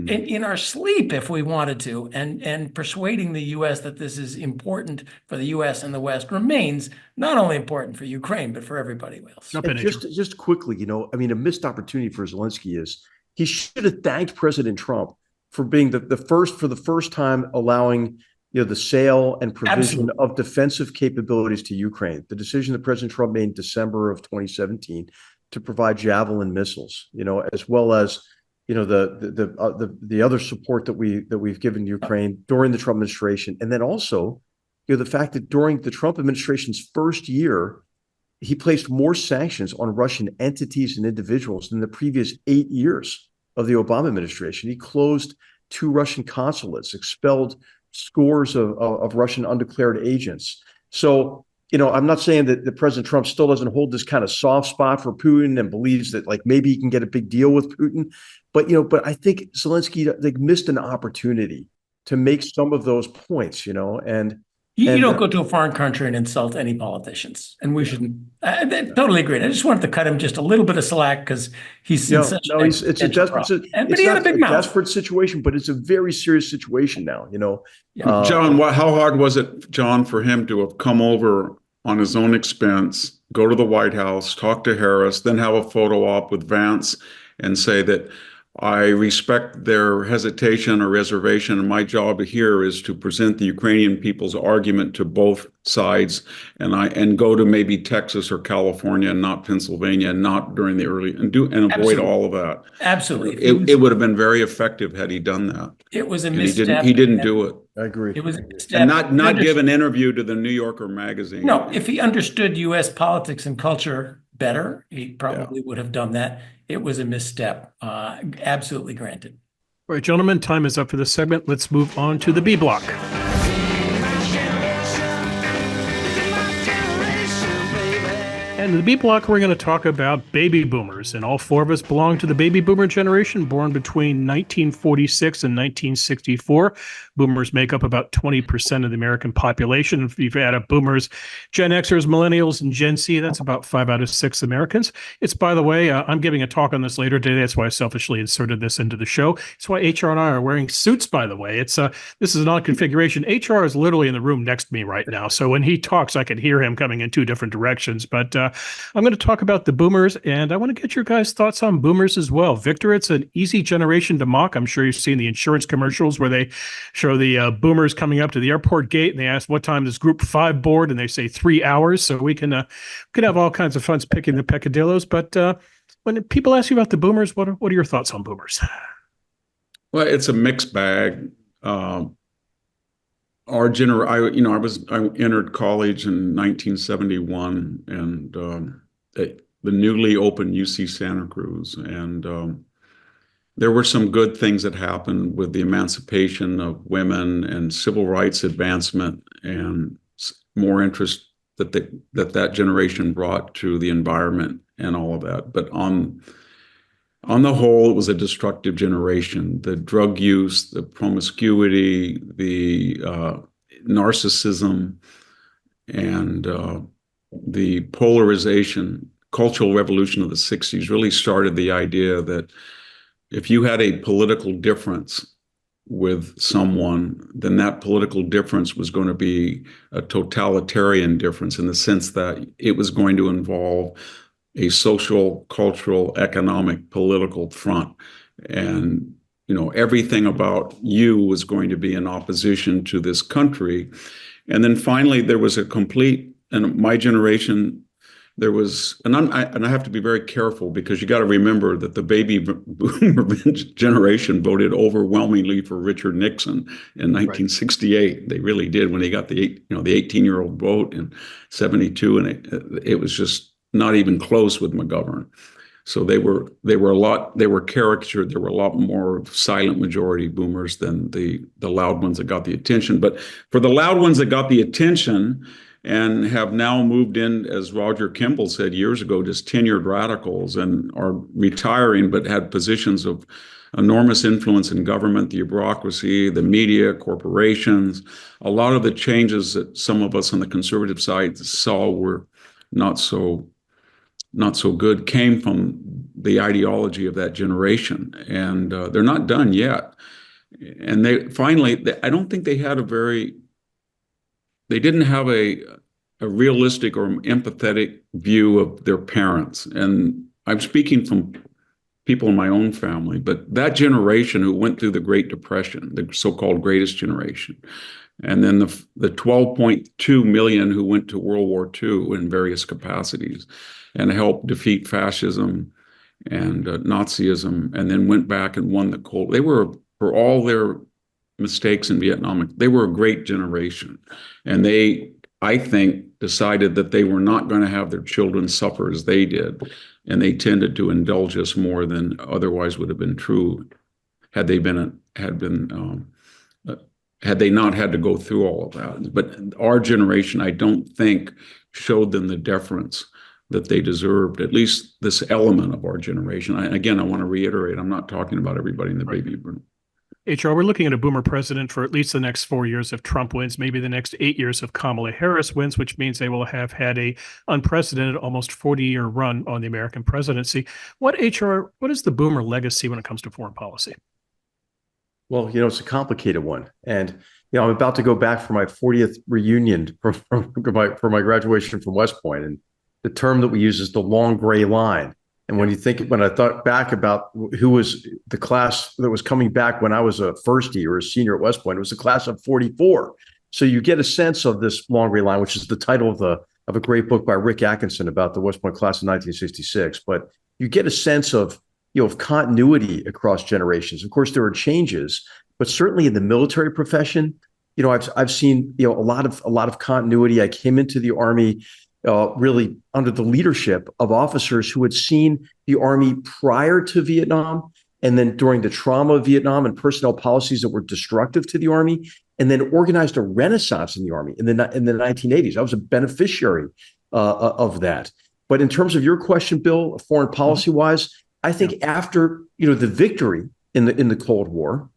in our sleep if we wanted to. And persuading the U.S. that this is important for the U.S. and the West remains not only important for Ukraine, but for everybody else. And just quickly, a missed opportunity for Zelensky is he should have thanked President Trump for being the first time allowing the sale and provision of defensive capabilities to Ukraine. The decision that President Trump made in December of 2017 to provide Javelin missiles, as well as the other support that we've given Ukraine during the Trump administration, and then also the fact that during the Trump administration's first year, he placed more sanctions on Russian entities and individuals than the previous 8 years of the Obama administration. He closed 2 Russian consulates, expelled scores of Russian undeclared agents. So, I'm not saying that President Trump still doesn't hold this kind of soft spot for Putin and believes that maybe he can get a big deal with Putin. But I think Zelensky missed an opportunity to make some of those points, and You And, don't go to a foreign country and insult any politicians, and we shouldn't. I totally agree. I just wanted to cut him just a little bit of slack because he's in such no, an it's a existential desperate, problem. But it's he had a not big a mouth. desperate situation, but it's a very serious situation now, Yeah. John, how hard was it, John, for him to have come over on his own expense, go to the White House, talk to Harris, then have a photo op with Vance and say that I respect their hesitation or reservation, and my job here is to present the Ukrainian people's argument to both sides, and go to maybe Texas or California and not Pennsylvania, and not during the early and avoid Absolutely. all of that. Absolutely. It would have been very effective had he done that. It was a And misstep. he didn't do it. I agree. It was a misstep. And not give an interview to the New Yorker magazine. No, if he understood U.S. politics and culture better, he probably would have done that. It was a misstep. Absolutely granted. All right, gentlemen, time is up for this segment. Let's move on to the B block. And in the B block, we're going to talk about baby boomers. And all four of us belong to the baby boomer generation, born between 1946 and 1964. Boomers make up about 20% of the American population. If you've added boomers, Gen Xers, millennials, and Gen Z, that's about 5 out of 6 Americans. It's, by the way, I'm giving a talk on this later today. That's why I selfishly inserted this into the show. It's why HR and I are wearing suits, by the way. This is an odd configuration. HR is literally in the room next to me right now. So when he talks, I can hear him coming in 2 different directions. But I'm going to talk about the boomers, and I want to get your guys' thoughts on boomers as well. Victor, it's an easy generation to mock. I'm sure you've seen the insurance commercials where they show the boomers coming up to the airport gate, and they ask what time does Group 5 board, and they say 3 hours. So we can have all kinds of fun picking the peccadillos. But when people ask you about the boomers, what are your thoughts on boomers? Well, it's a mixed bag. I entered college in 1971, and the newly opened UC Santa Cruz, and there were some good things that happened with the emancipation of women and civil rights advancement, and more interest that generation brought to the environment and all of that. But on the whole, it was a destructive generation. The drug use, the promiscuity, the narcissism, and the polarization, cultural revolution of the 60s really started the idea that if you had a political difference with someone, then that political difference was going to be a totalitarian difference, in the sense that it was going to involve a social, cultural, economic, political front. And, everything about you was going to be in opposition to this country. And then finally, there was and my generation, there was, and I have to be very careful, because you got to remember that the baby boomer generation voted overwhelmingly for Richard Nixon in 1968. Right. They really did, when he got the 18-year-old vote in 72, and it was just not even close with McGovern. So they were caricatured. There were a lot more silent majority boomers than the loud ones that got the attention. But for the loud ones that got the attention and have now moved in, as Roger Kimball said years ago, just tenured radicals, and are retiring, but had positions of enormous influence in government, the bureaucracy, the media, corporations. A lot of the changes that some of us on the conservative side saw were not so good, came from the ideology of that generation, and they're not done yet. And I don't think they didn't have a realistic or empathetic view of their parents. And I'm speaking from people in my own family, but that generation who went through the Great Depression, the so-called greatest generation, and then the 12.2 million who went to World War II in various capacities and helped defeat fascism and Nazism, and then went back and won the Cold. They were, for all their mistakes in Vietnam, they were a great generation. And they, I think, decided that they were not going to have their children suffer as they did. And they tended to indulge us more than otherwise would have been true had they not had to go through all of that. But our generation, I don't think, showed them the deference that they deserved, at least this element of our generation. I want to reiterate, I'm not talking about everybody in the baby boom. HR, we're looking at a boomer president for at least the next 4 years if Trump wins, maybe the next 8 years if Kamala Harris wins, which means they will have had a unprecedented almost 40-year run on the American presidency. What is the boomer legacy when it comes to foreign policy? Well, it's a complicated one. And, I'm about to go back for my 40th reunion for my graduation from West Point. And the term that we use is the long gray line. And when I thought back about who was the class that was coming back when I was a first year or a senior at West Point, it was a class of 44. So you get a sense of this long gray line, which is the title of a great book by Rick Atkinson about the West Point class of 1966. But you get a sense of continuity across generations. Of course, there are changes, but certainly in the military profession, I've seen a lot of continuity. I came into the Army really under the leadership of officers who had seen the Army prior to Vietnam, and then during the trauma of Vietnam and personnel policies that were destructive to the Army, and then organized a renaissance in the Army in the 1980s. I was a beneficiary of that. But in terms of your question, Bill, foreign policy wise, I think after the victory in the Cold War,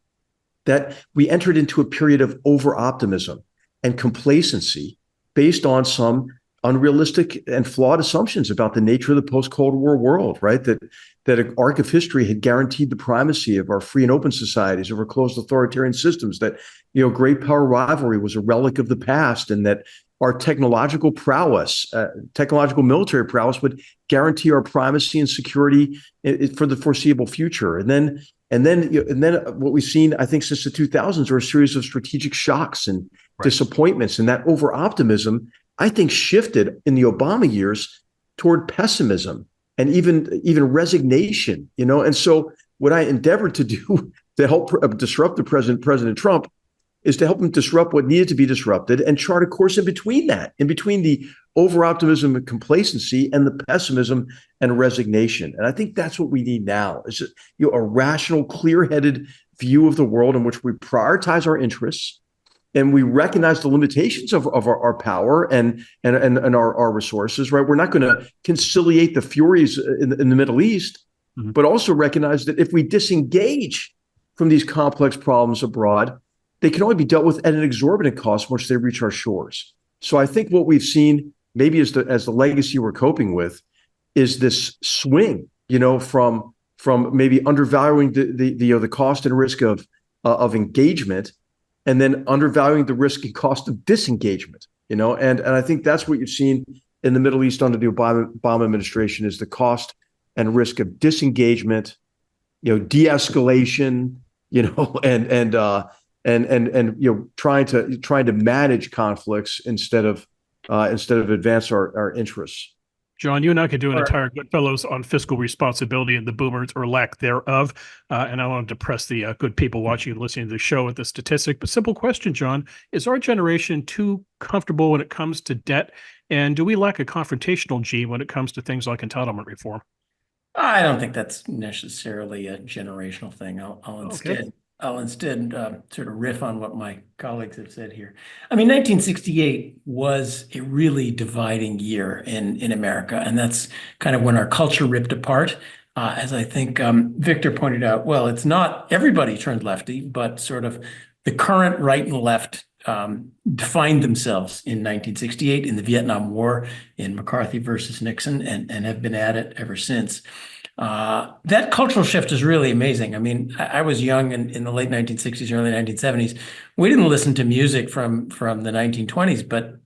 that we entered into a period of over optimism and complacency based on some unrealistic and flawed assumptions about the nature of the post-Cold War world, right? That an arc of history had guaranteed the primacy of our free and open societies over closed authoritarian systems, that, great power rivalry was a relic of the past, and that our technological military prowess would guarantee our primacy and security for the foreseeable future. And then what we've seen, I think, since the 2000s are a series of strategic shocks and disappointments, and that over optimism, I think, shifted in the Obama years toward pessimism and even resignation, And so what I endeavored to do to help disrupt President Trump, is to help him disrupt what needed to be disrupted and chart a course in between the over optimism and complacency and the pessimism and resignation. And I think that's what we need now, is a rational, clear-headed view of the world in which we prioritize our interests, and we recognize the limitations of our power and our resources, right? We're not going to conciliate the furies in the Middle East, but also recognize that if we disengage from these complex problems abroad, they can only be dealt with at an exorbitant cost once they reach our shores. So I think what we've seen, maybe as the legacy we're coping with, is this swing, from maybe undervaluing the cost and risk of engagement, and then undervaluing the risk and cost of disengagement, and I think that's what you've seen in the Middle East under the Obama administration, is the cost and risk of disengagement, de-escalation, and trying to manage conflicts instead of advance our interests. John, you and I could do an entire Goodfellows on fiscal responsibility and the boomers or lack thereof. And I want to depress the good people watching and listening to the show with the statistic. But simple question, John, is our generation too comfortable when it comes to debt? And do we lack a confrontational gene when it comes to things like entitlement reform? I don't think that's necessarily a generational thing. I'll instead sort of riff on what my colleagues have said here. I mean, 1968 was a really dividing year in America, and that's kind of when our culture ripped apart. As I think Victor pointed out, well, it's not everybody turned lefty, but sort of the current right and left defined themselves in 1968 in the Vietnam War, in McCarthy versus Nixon, and have been at it ever since. That cultural shift is really amazing. I mean, I was young in the late 1960s, early 1970s. We didn't listen to music from the 1920s, but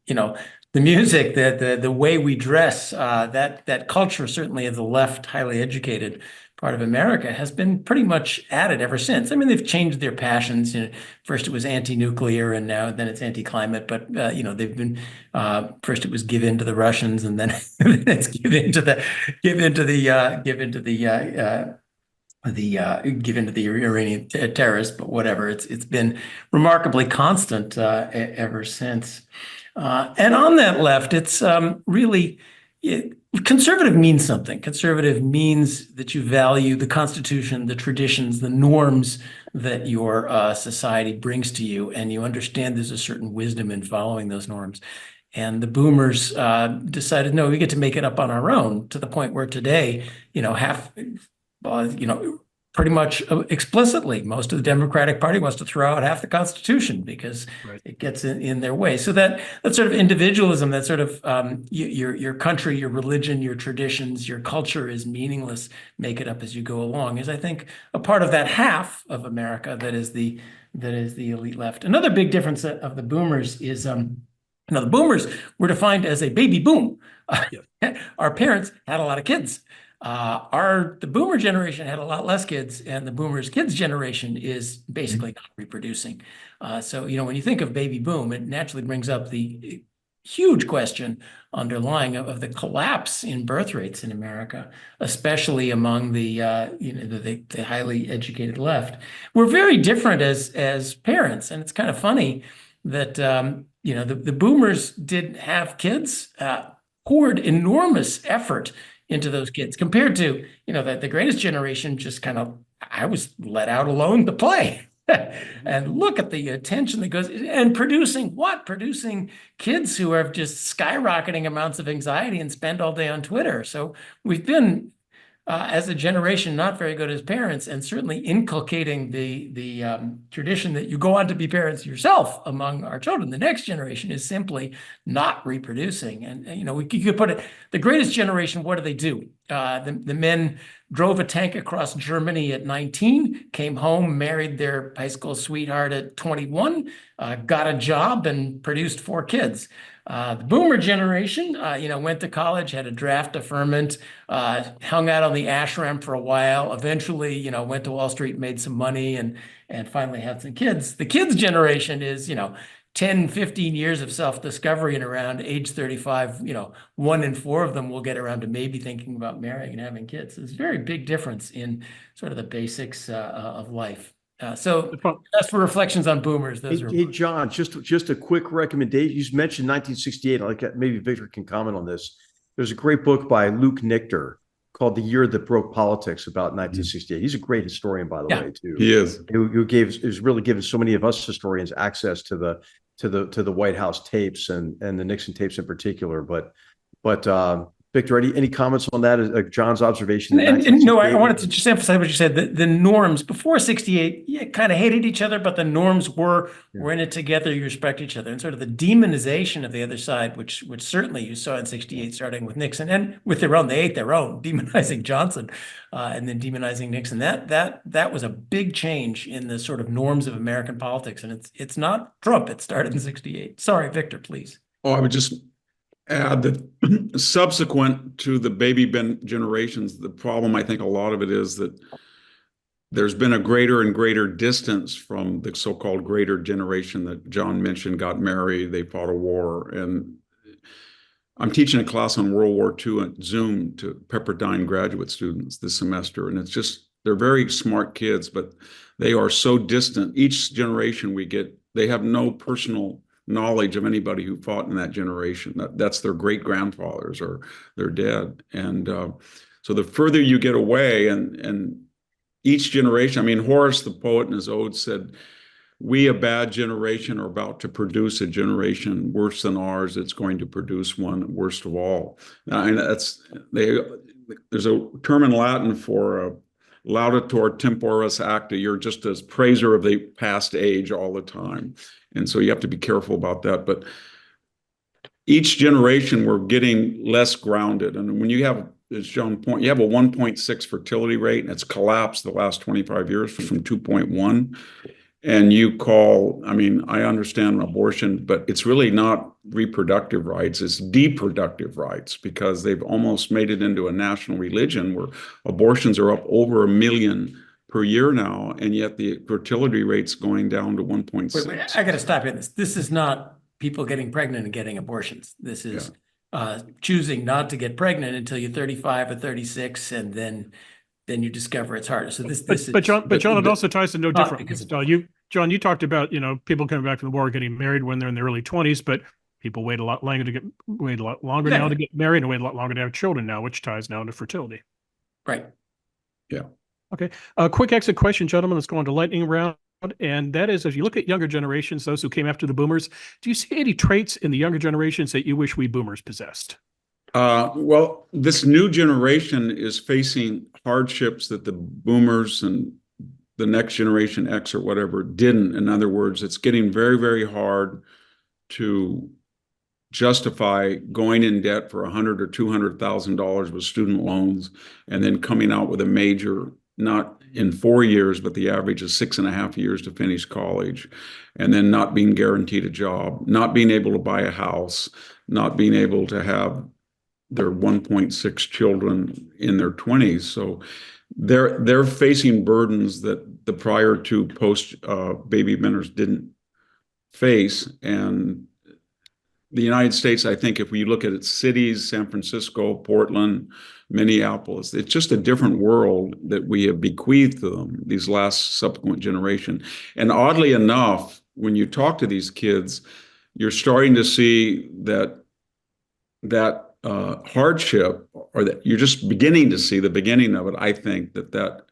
the music, the way we dress, that culture, certainly of the left, highly educated part of America, has been pretty much at it ever since. I mean, they've changed their passions. First it was anti-nuclear, and then it's anti-climate. But they've been first it was give in to the Russians, and then it's give in to the Iranian terrorists. But whatever, it's been remarkably constant ever since. And on that left, it's really. Conservative means something. Conservative means that you value the Constitution, the traditions, the norms that your society brings to you, and you understand there's a certain wisdom in following those norms. And the boomers decided, no, we get to make it up on our own, to the point where today, pretty much explicitly. Most of the Democratic Party wants to throw out half the Constitution because Right. it gets in their way. So that sort of individualism, that sort of your country, your religion, your traditions, your culture is meaningless. Make it up as you go along is, I think, a part of that half of America that is the elite left. Another big difference of the boomers is the boomers were defined as a baby boom. Our parents had a lot of kids. The boomer generation had a lot less kids, and the boomers' kids generation is basically not reproducing. So, when you think of baby boom, it naturally brings up the huge question underlying of the collapse in birth rates in America, especially among the highly educated left. We're very different as parents, and it's kind of funny that the boomers didn't have kids, poured enormous effort into those kids compared to, the greatest generation just I was let out alone to play. And look at the attention that goes and producing kids who are just skyrocketing amounts of anxiety and spend all day on Twitter. So we've been, as a generation, not very good as parents, and certainly inculcating the tradition that you go on to be parents yourself among our children. The next generation is simply not reproducing. And you could put it, the greatest generation, what do? The men drove a tank across Germany at 19, came home, married their high school sweetheart at 21, got a job, and produced 4 kids. The boomer generation, went to college, had a draft deferment, hung out on the ashram for a while, eventually, went to Wall Street, made some money, and finally had some kids. The kids generation is, 10, 15 years of self-discovery, and around age 35, 1 in 4 of them will get around to maybe thinking about marrying and having kids. There's a very big difference in sort of the basics of life. So that's for reflections on boomers. Those Hey, John, just a quick recommendation. You mentioned 1968. Like maybe Victor can comment on this. There's a great book by Luke Nichter called "The Year That Broke Politics" about 1968. He's a great historian, by the way, too. He is. Who's really given so many of us historians access to the White House tapes and the Nixon tapes in particular. But Victor, any comments on that? John's observation? No, I wanted to just emphasize what you said. The norms before 68, kind of hated each other, but the norms were in it together. You respect each other, and sort of the demonization of the other side, which certainly you saw in 68, starting with Nixon and with their own. They ate their own, demonizing Johnson, and then demonizing Nixon. That was a big change in the sort of norms of American politics, and it's not Trump. It started in 68. Sorry, Victor, please. Oh, I would just add that subsequent to the baby generations, the problem, I think a lot of it is that there's been a greater and greater distance from the so-called greater generation that John mentioned, got married, they fought a war. And I'm teaching a class on World War II at Zoom to Pepperdine graduate students this semester. And it's just, they're very smart kids, but they are so distant. Each generation we get, they have no personal knowledge of anybody who fought in that generation. That's their great grandfathers, or they're dead. And so the further you get away, and each generation, I mean, Horace the poet in his ode said, "We, a bad generation, are about to produce a generation worse than ours. It's going to produce one worst of all." And there's a term in Latin for laudator temporis acta. You're just a praiser of the past age all the time. And so you have to be careful about that. But each generation, we're getting less grounded. And when you have, as John pointed, you have a 1.6 fertility rate, and it's collapsed the last 25 years from 2.1. And you call, I mean, I understand abortion, but it's really not reproductive rights, it's deproductive rights, because they've almost made it into a national religion where abortions are up over 1 million per year now, and yet the fertility rate's going down to 1.6. Wait, I got to stop you. This is not people getting pregnant and getting abortions. This is choosing not to get pregnant until you're 35 or 36, and then you discover it's harder. So but John, it also ties to no different. John, you talked about people coming back from the war getting married when they're in their early 20s, but people wait a lot longer now to get married, and wait a lot longer to have children now, which ties now into fertility. Right. Yeah. Okay. A quick exit question, gentlemen. Let's go on to lightning round. And that is, if you look at younger generations, those who came after the boomers, do you see any traits in the younger generations that you wish we boomers possessed? Well, this new generation is facing hardships that the boomers and the next generation X or whatever didn't. In other words, it's getting very, very hard to justify going in debt for $100,000 or $200,000 with student loans and then coming out with a major, not in 4 years, but the average is 6.5 years to finish college, and then not being guaranteed a job, not being able to buy a house, not being able to have their 1.6 children in their 20s. So they're facing burdens that the prior two post baby boomers didn't face. And the United States, I think, if we look at its cities, San Francisco, Portland, Minneapolis, it's just a different world that we have bequeathed to them, these last subsequent generation. And oddly enough, when you talk to these kids, you're starting to see that hardship, or that you're just beginning to see the beginning of it. I think that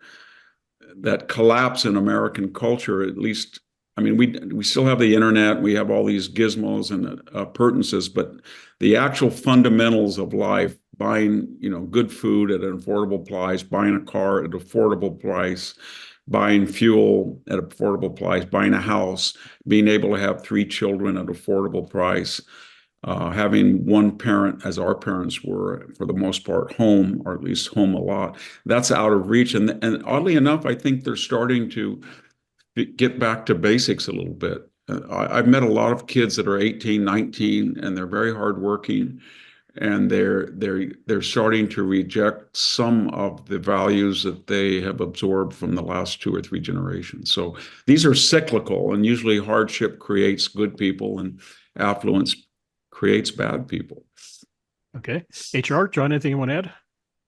collapse in American culture, at least. I mean, we still have the internet, we have all these gizmos and appurtenances, but the actual fundamentals of life, buying, good food at an affordable price, buying a car at an affordable price, buying fuel at an affordable price, buying a house, being able to have 3 children at an affordable price, having one parent, as our parents were, for the most part, home, or at least home a lot, that's out of reach. And oddly enough, I think they're starting to get back to basics a little bit. I've met a lot of kids that are 18, 19, and they're very hardworking, and they're starting to reject some of the values that they have absorbed from the last 2 or 3 generations. So these are cyclical, and usually hardship creates good people, and affluence creates bad people. Okay. HR, John, anything you want to add?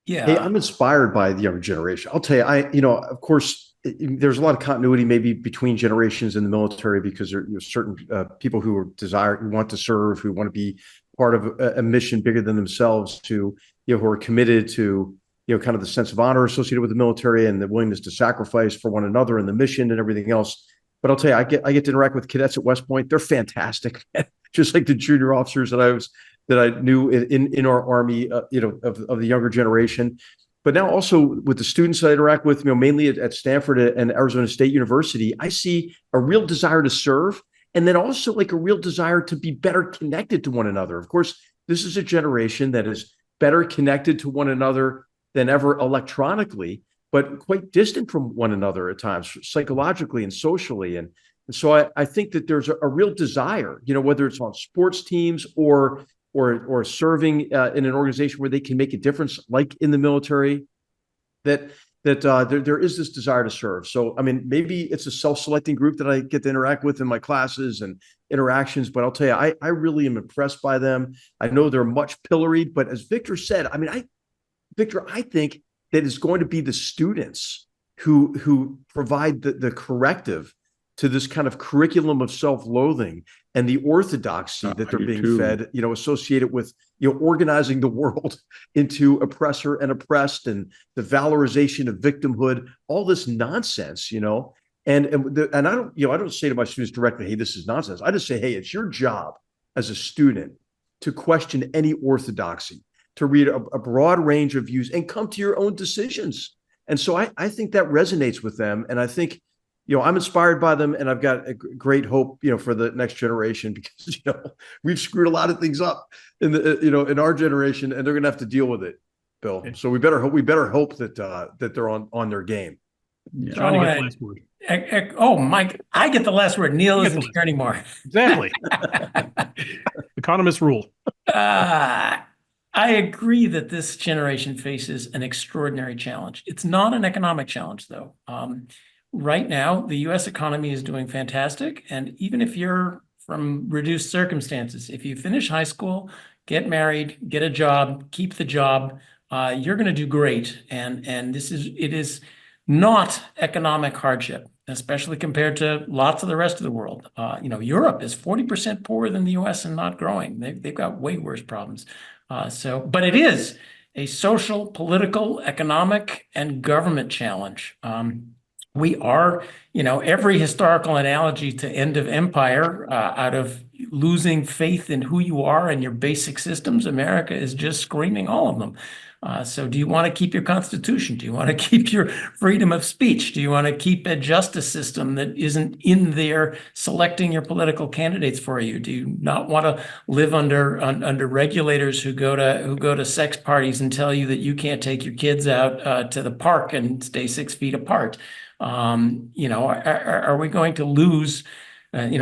Yeah. Hey, I'm inspired by the younger generation. I'll tell you, of course, there's a lot of continuity maybe between generations in the military, because there are certain people who want to serve, who want to be part of a mission bigger than themselves, who are committed to, kind of the sense of honor associated with the military and the willingness to sacrifice for one another and the mission and everything else. But I'll tell you, I get to interact with cadets at West Point. They're fantastic, just like the junior officers that I knew in our Army, of the younger generation. But now also with the students that I interact with, mainly at Stanford and Arizona State University, I see a real desire to serve, and then also like a real desire to be better connected to one another. Of course, this is a generation that is better connected to one another than ever electronically, but quite distant from one another at times, psychologically and socially. And so I think that there's a real desire, whether it's on sports teams or serving in an organization where they can make a difference, like in the military, that there is this desire to serve. So, I mean, maybe it's a self-selecting group that I get to interact with in my classes and interactions, but I'll tell you, I really am impressed by them. I know they're much pilloried, but as Victor said, I mean, Victor, I think that it's going to be the students who provide the corrective to this kind of curriculum of self-loathing and the orthodoxy that they're being fed, associated with, organizing the world into oppressor and oppressed, and the valorization of victimhood, all this nonsense, and I don't say to my students directly, hey, this is nonsense. I just say, hey, it's your job as a student to question any orthodoxy, to read a broad range of views and come to your own decisions. And so I think that resonates with them. And I think, I'm inspired by them, and I've got a great hope, for the next generation, because, we've screwed a lot of things up in in our generation, and they're going to have to deal with it, Bill. So we better hope that they're on their game. Yeah. Johnny gets the last word. Oh, Mike, I get the last word. Neil isn't here anymore. Exactly. Economists rule. I agree that this generation faces an extraordinary challenge. It's not an economic challenge, though. Right now, the U.S. economy is doing fantastic. And even if you're from reduced circumstances, if you finish high school, get married, get a job, keep the job, you're going to do great. And it is not economic hardship, especially compared to lots of the rest of the world. Europe is 40% poorer than the U.S. and not growing. They've got way worse problems. But it is a social, political, economic, and government challenge. We are, every historical analogy to end of empire, out of losing faith in who you are and your basic systems, America is just screaming all of them. So do you want to keep your Constitution? Do you want to keep your freedom of speech? Do you want to keep a justice system that isn't in there selecting your political candidates for you? Do you not want to live under regulators who go to sex parties and tell you that you can't take your kids out to the park and stay 6 feet apart? Are we going to lose?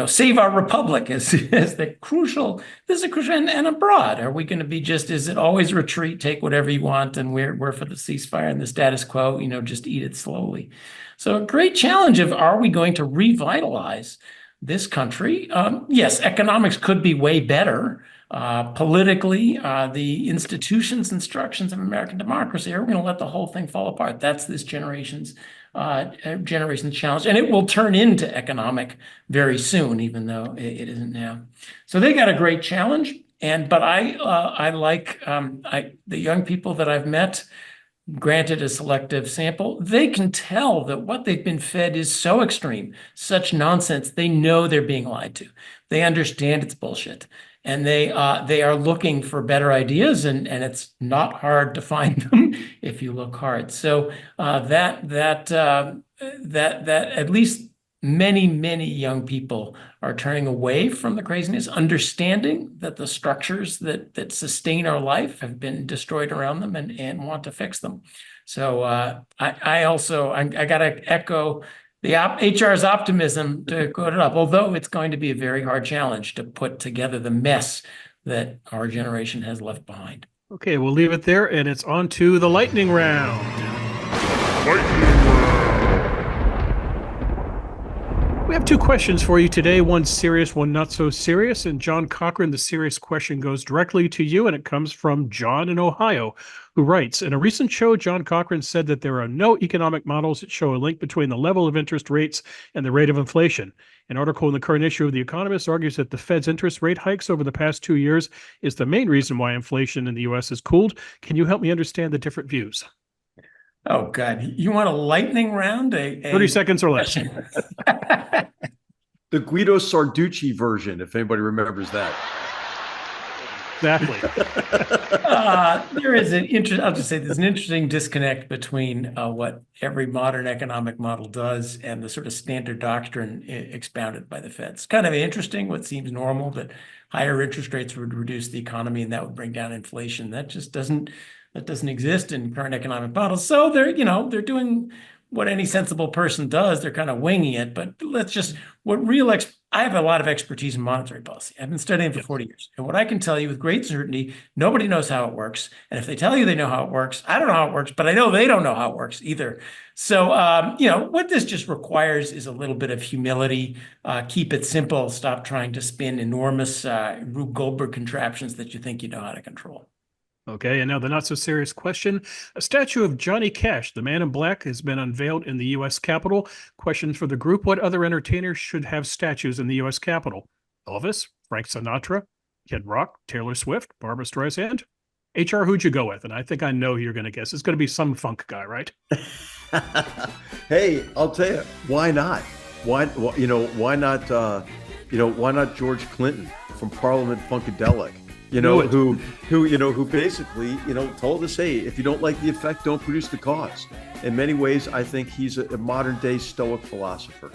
Save our republic as the crucial. This is a crucial, and abroad, are we going to be just? Is it always retreat, take whatever you want, and we're for the ceasefire and the status quo? Just eat it slowly. So a great challenge of, are we going to revitalize this country? Yes, economics could be way better. Politically, the institutions and structures of American democracy are going to let the whole thing fall apart. That's this generation's challenge, and it will turn into economic very soon, even though it isn't now. So they got a great challenge, but I like the young people that I've met. Granted a selective sample, they can tell that what they've been fed is so extreme, such nonsense. They know they're being lied to. They understand it's bullshit, and they are looking for better ideas, and it's not hard to find them if you look hard. So that at least many young people are turning away from the craziness, understanding that the structures that sustain our life have been destroyed around them, and want to fix them. So I got to echo the HR's optimism to quote it up, although it's going to be a very hard challenge to put together the mess that our generation has left behind. Okay, we'll leave it there, and it's on to the lightning round. We have 2 questions for you today, one serious, one not so serious. And John Cochran, the serious question goes directly to you, and it comes from John in Ohio, who writes, in a recent show, John Cochran said that there are no economic models that show a link between the level of interest rates and the rate of inflation. An article in the current issue of The Economist argues that the Fed's interest rate hikes over the past 2 years is the main reason why inflation in the U.S. has cooled. Can you help me understand the different views? Oh, God. You want a lightning round? 30 seconds or less. The Guido Sarducci version, if anybody remembers that. Exactly. I'll just say there's an interesting disconnect between what every modern economic model does and the sort of standard doctrine expounded by the Fed. It's kind of interesting. What seems normal, that higher interest rates would reduce the economy and that would bring down inflation. That just doesn't exist in current economic models. So they're doing what any sensible person does. They're kind of winging it. But I have a lot of expertise in monetary policy. I've been studying for 40 years. And what I can tell you with great certainty, nobody knows how it works. And if they tell you they know how it works, I don't know how it works, but I know they don't know how it works either. So, what this just requires is a little bit of humility. Keep it simple. Stop trying to spin enormous Rube Goldberg contraptions that you think you know how to control. Okay, and now the not-so-serious question. A statue of Johnny Cash, the Man in Black, has been unveiled in the U.S. Capitol. Question for the group: what other entertainers should have statues in the U.S. Capitol? Elvis, Frank Sinatra, Kid Rock, Taylor Swift, Barbra Streisand? HR, who'd you go with? And I think I know who you're going to guess. It's going to be some funk guy, right? Hey, I'll tell you, why not? Why not George Clinton from Parliament Funkadelic? Who basically, told us, hey, if you don't like the effect, don't produce the cause. In many ways, I think he's a modern day Stoic philosopher.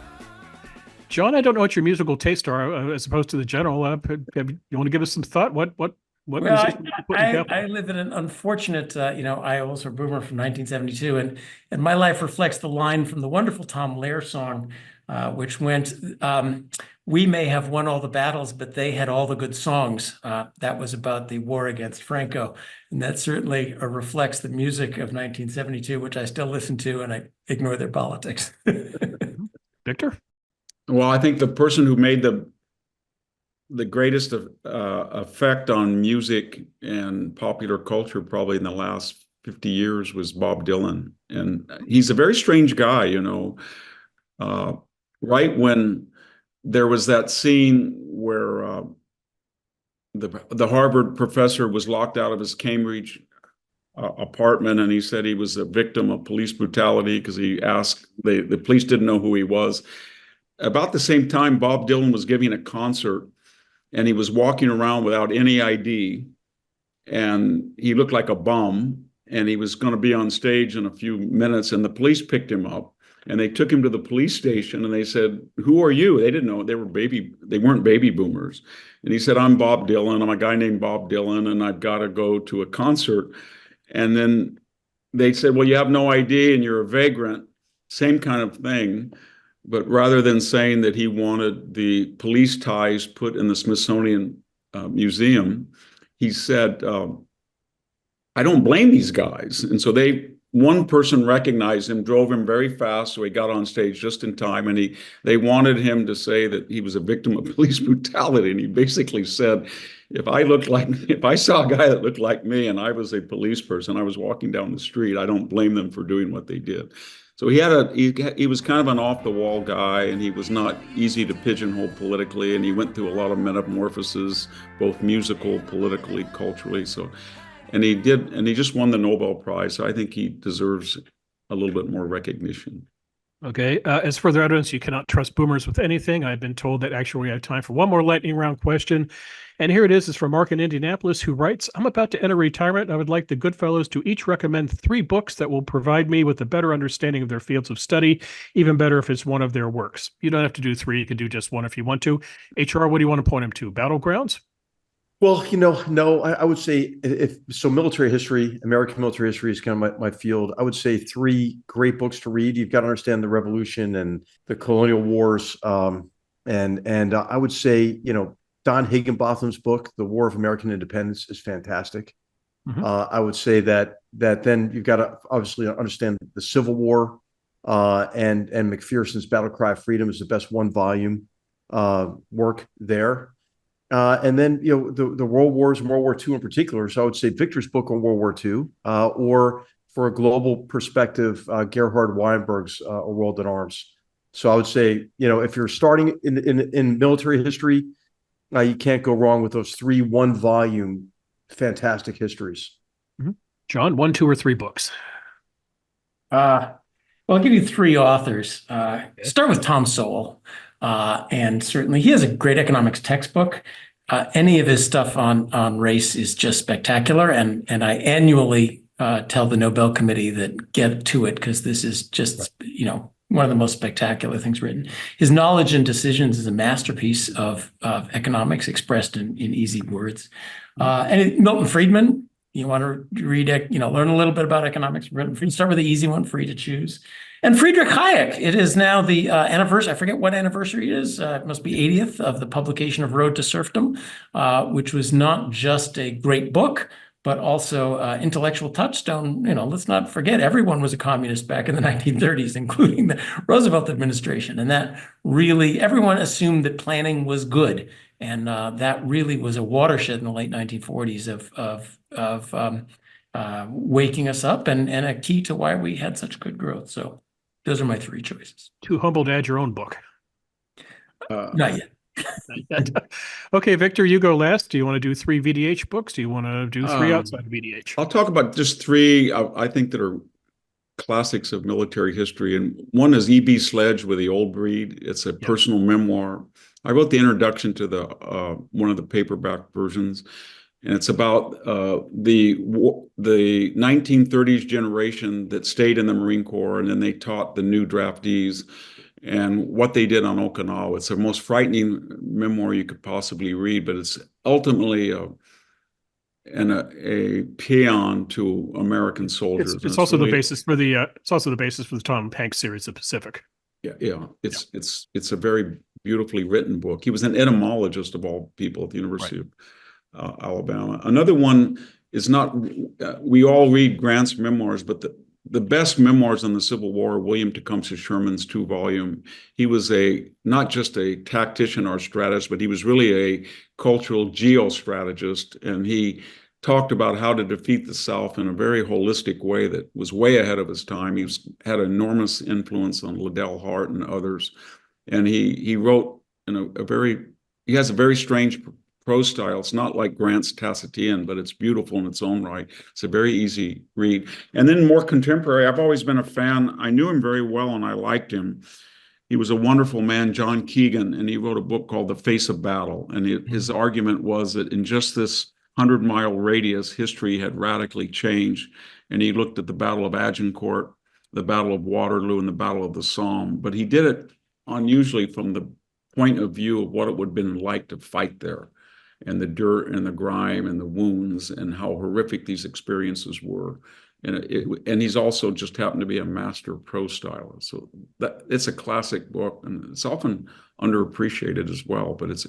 John, I don't know what your musical tastes are as opposed to the general. You want to give us some thought? What musicians put in Capitol? I live in an unfortunate, I was a boomer from 1972, and my life reflects the line from the wonderful Tom Lehrer song, which went, we may have won all the battles, but they had all the good songs. That was about the war against Franco. And that certainly reflects the music of 1972, which I still listen to, and I ignore their politics. Victor? Well, I think the person who made the greatest effect on music and popular culture probably in the last 50 years was Bob Dylan. And he's a very strange guy, right when there was that scene where the Harvard professor was locked out of his Cambridge apartment, and he said he was a victim of police brutality because he asked, the police didn't know who he was. About the same time, Bob Dylan was giving a concert, and he was walking around without any ID, and he looked like a bum. and he was going to be on stage in a few minutes, and the police picked him up, and they took him to the police station, and they said, "Who are you?" They didn't know. They weren't baby boomers. And he said, "I'm Bob Dylan. I'm a guy named Bob Dylan, and I've got to go to a concert." And then they said, "Well, you have no ID and you're a vagrant." Same kind of thing. But rather than saying that he wanted the police ties put in the Smithsonian Museum, he said, "I don't blame these guys." And so one person recognized him, drove him very fast, so he got on stage just in time, and they wanted him to say that he was a victim of police brutality. And he basically said, if I saw a guy that looked like me and I was a police person, I was walking down the street, I don't blame them for doing what they did. So he was kind of an off-the-wall guy, and he was not easy to pigeonhole politically, and he went through a lot of metamorphoses, both musical, politically, culturally. And he just won the Nobel Prize. So I think he deserves a little bit more recognition. Okay. As further evidence, you cannot trust boomers with anything. I've been told that actually we have time for one more lightning round question. And here it is. It's from Mark in Indianapolis, who writes, "I'm about to enter retirement. I would like the Goodfellows to each recommend 3 books that will provide me with a better understanding of their fields of study, even better if it's one of their works." You don't have to do 3. You can do just 1 if you want to. HR, what do you want to point him to? Battlegrounds? Well, no, I would say military history, American military history is kind of my field. I would say 3 great books to read. You've got to understand the Revolution and the colonial wars. And I would say, Don Higginbotham's book, The War of American Independence, is fantastic. Mm-hmm. I would say that then you've got to obviously understand the Civil War, and McPherson's Battle Cry of Freedom is the best 1-volume work there. And then, the World Wars and World War II in particular. So I would say Victor's book on World War II, or for a global perspective, Gerhard Weinberg's A World at Arms. So I would say, if you're starting in military history, you can't go wrong with those 3 1-volume fantastic histories. Mm-hmm. John, 1, 2, or 3 books? Well, I'll give you 3 authors. Start with Tom Sowell. And certainly he has a great economics textbook. Any of his stuff on race is just spectacular. And I annually tell the Nobel Committee that get to it, because this is just, one of the most spectacular things written. His Knowledge and Decisions is a masterpiece of economics expressed in easy words. Milton Friedman, you want to read, learn a little bit about economics, start with the easy one, free to choose. And Friedrich Hayek, it is now the anniversary, I forget what anniversary it is, it must be 80th of the publication of Road to Serfdom, which was not just a great book, but also intellectual touchstone. Let's not forget, everyone was a communist back in the 1930s, including the Roosevelt administration. And that really, everyone assumed that planning was good. And that really was a watershed in the late 1940s of waking us up, and a key to why we had such good growth. So those are my 3 choices. Too humble to add your own book. Not yet. Okay, Victor, you go last. Do you want to do 3 VDH books? Do you want to do 3 outside of VDH? I'll talk about just 3 I think that are classics of military history. And one is E.B. Sledge with The Old Breed. It's a personal memoir. I wrote the introduction to one of the paperback versions. And it's about the 1930s generation that stayed in the Marine Corps, and then they taught the new draftees and what they did on Okinawa. It's the most frightening memoir you could possibly read, but it's ultimately a paean to American soldiers. It's also really the basis for the Tom Hanks series, The Pacific. Yeah. It's a very beautifully written book. He was an etymologist of all people at the University of Alabama. Another one is not, we all read Grant's memoirs, but the best memoirs on the Civil War, William Tecumseh Sherman's 2-volume. He was not just a tactician or strategist, but he was really a cultural geostrategist. And he talked about how to defeat the South in a very holistic way that was way ahead of his time. He had enormous influence on Liddell Hart and others. And he wrote he has a very strange prose style. It's not like Grant's Tacitian, but it's beautiful in its own right. It's a very easy read. And then more contemporary, I've always been a fan. I knew him very well and I liked him. He was a wonderful man, John Keegan, and he wrote a book called The Face of Battle. And his argument was that in just this 100-mile radius, history had radically changed. and he looked at the Battle of Agincourt, the Battle of Waterloo, and the Battle of the Somme. But he did it unusually from the point of view of what it would have been like to fight there, and the dirt and the grime and the wounds and how horrific these experiences were. And he's also just happened to be a master prose stylist. So it's a classic book, and it's often underappreciated as well. But it's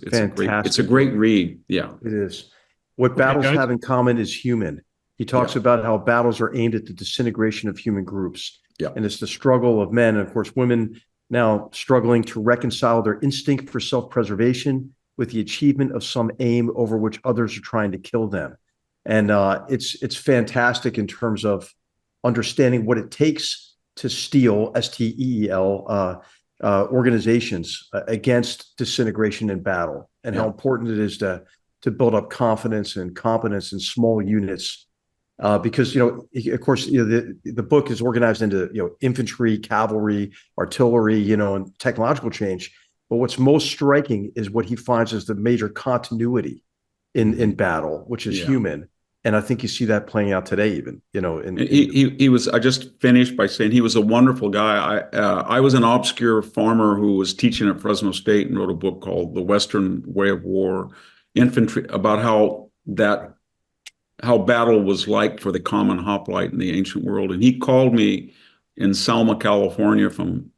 a great read. Yeah, it is. What battles have in common is human. He talks about how battles are aimed at the disintegration of human groups. Yeah, and it's the struggle of men, and of course women now struggling to reconcile their instinct for self-preservation with the achievement of some aim over which others are trying to kill them. And it's fantastic in terms of understanding what it takes to steel, STEEL, organizations against disintegration in battle, and how important it is to build up confidence and competence in small units. Because, of course, the book is organized into, infantry, cavalry, artillery, and technological change. But what's most striking is what he finds as the major continuity in battle, which is human. And I think you see that playing out today, even, he was, I just finished by saying he was a wonderful guy. I was an obscure farmer who was teaching at Fresno State and wrote a book called The Western Way of War, Infantry, about how battle was like for the common hoplite in the ancient world. And he called me in Selma, California, from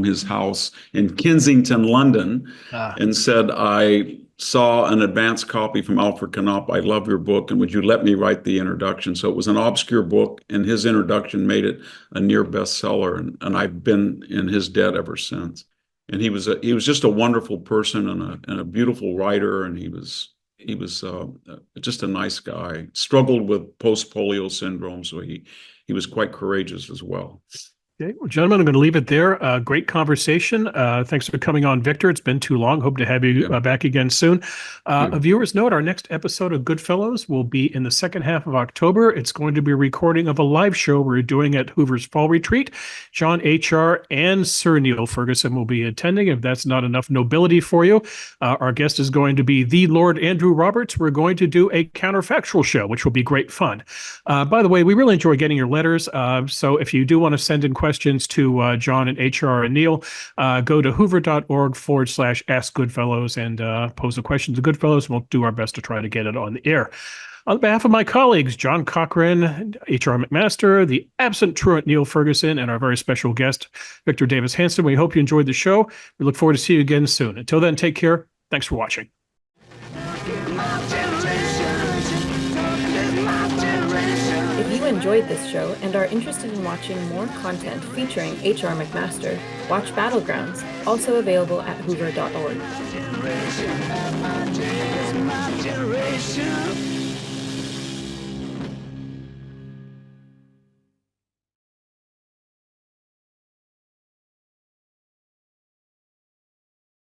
his house in Kensington, London, and said, I saw an advanced copy from Alfred Knopf. I love your book, and would you let me write the introduction? So it was an obscure book, and his introduction made it a near bestseller, and I've been in his debt ever since. And he was just a wonderful person and a beautiful writer, and he was just a nice guy. Struggled with post-polio syndrome, so he was quite courageous as well. Okay, well, gentlemen, I'm going to leave it there. Great conversation. Thanks for coming on, Victor. It's been too long. Hope to have you back again soon. A viewer's note, our next episode of Goodfellows will be in the second half of October. It's going to be a recording of a live show we're doing at Hoover's Fall Retreat. John H.R. and Sir Neil Ferguson will be attending. If that's not enough nobility for you, our guest is going to be the Lord Andrew Roberts. We're going to do a counterfactual show, which will be great fun. By the way, we really enjoy getting your letters. So if you do want to send in questions to John and HR and Neil, go to hoover.org/Ask Goodfellows and pose a question to Goodfellows. We'll do our best to try to get it on the air. On behalf of my colleagues, John Cochran, H.R. McMaster, the absent truant Neil Ferguson, and our very special guest, Victor Davis Hanson, we hope you enjoyed the show. We look forward to seeing you again soon. Until then, take care. Thanks for watching. If you enjoyed this show and are interested in watching more content featuring H.R. McMaster, watch Battlegrounds, also available at hoover.org.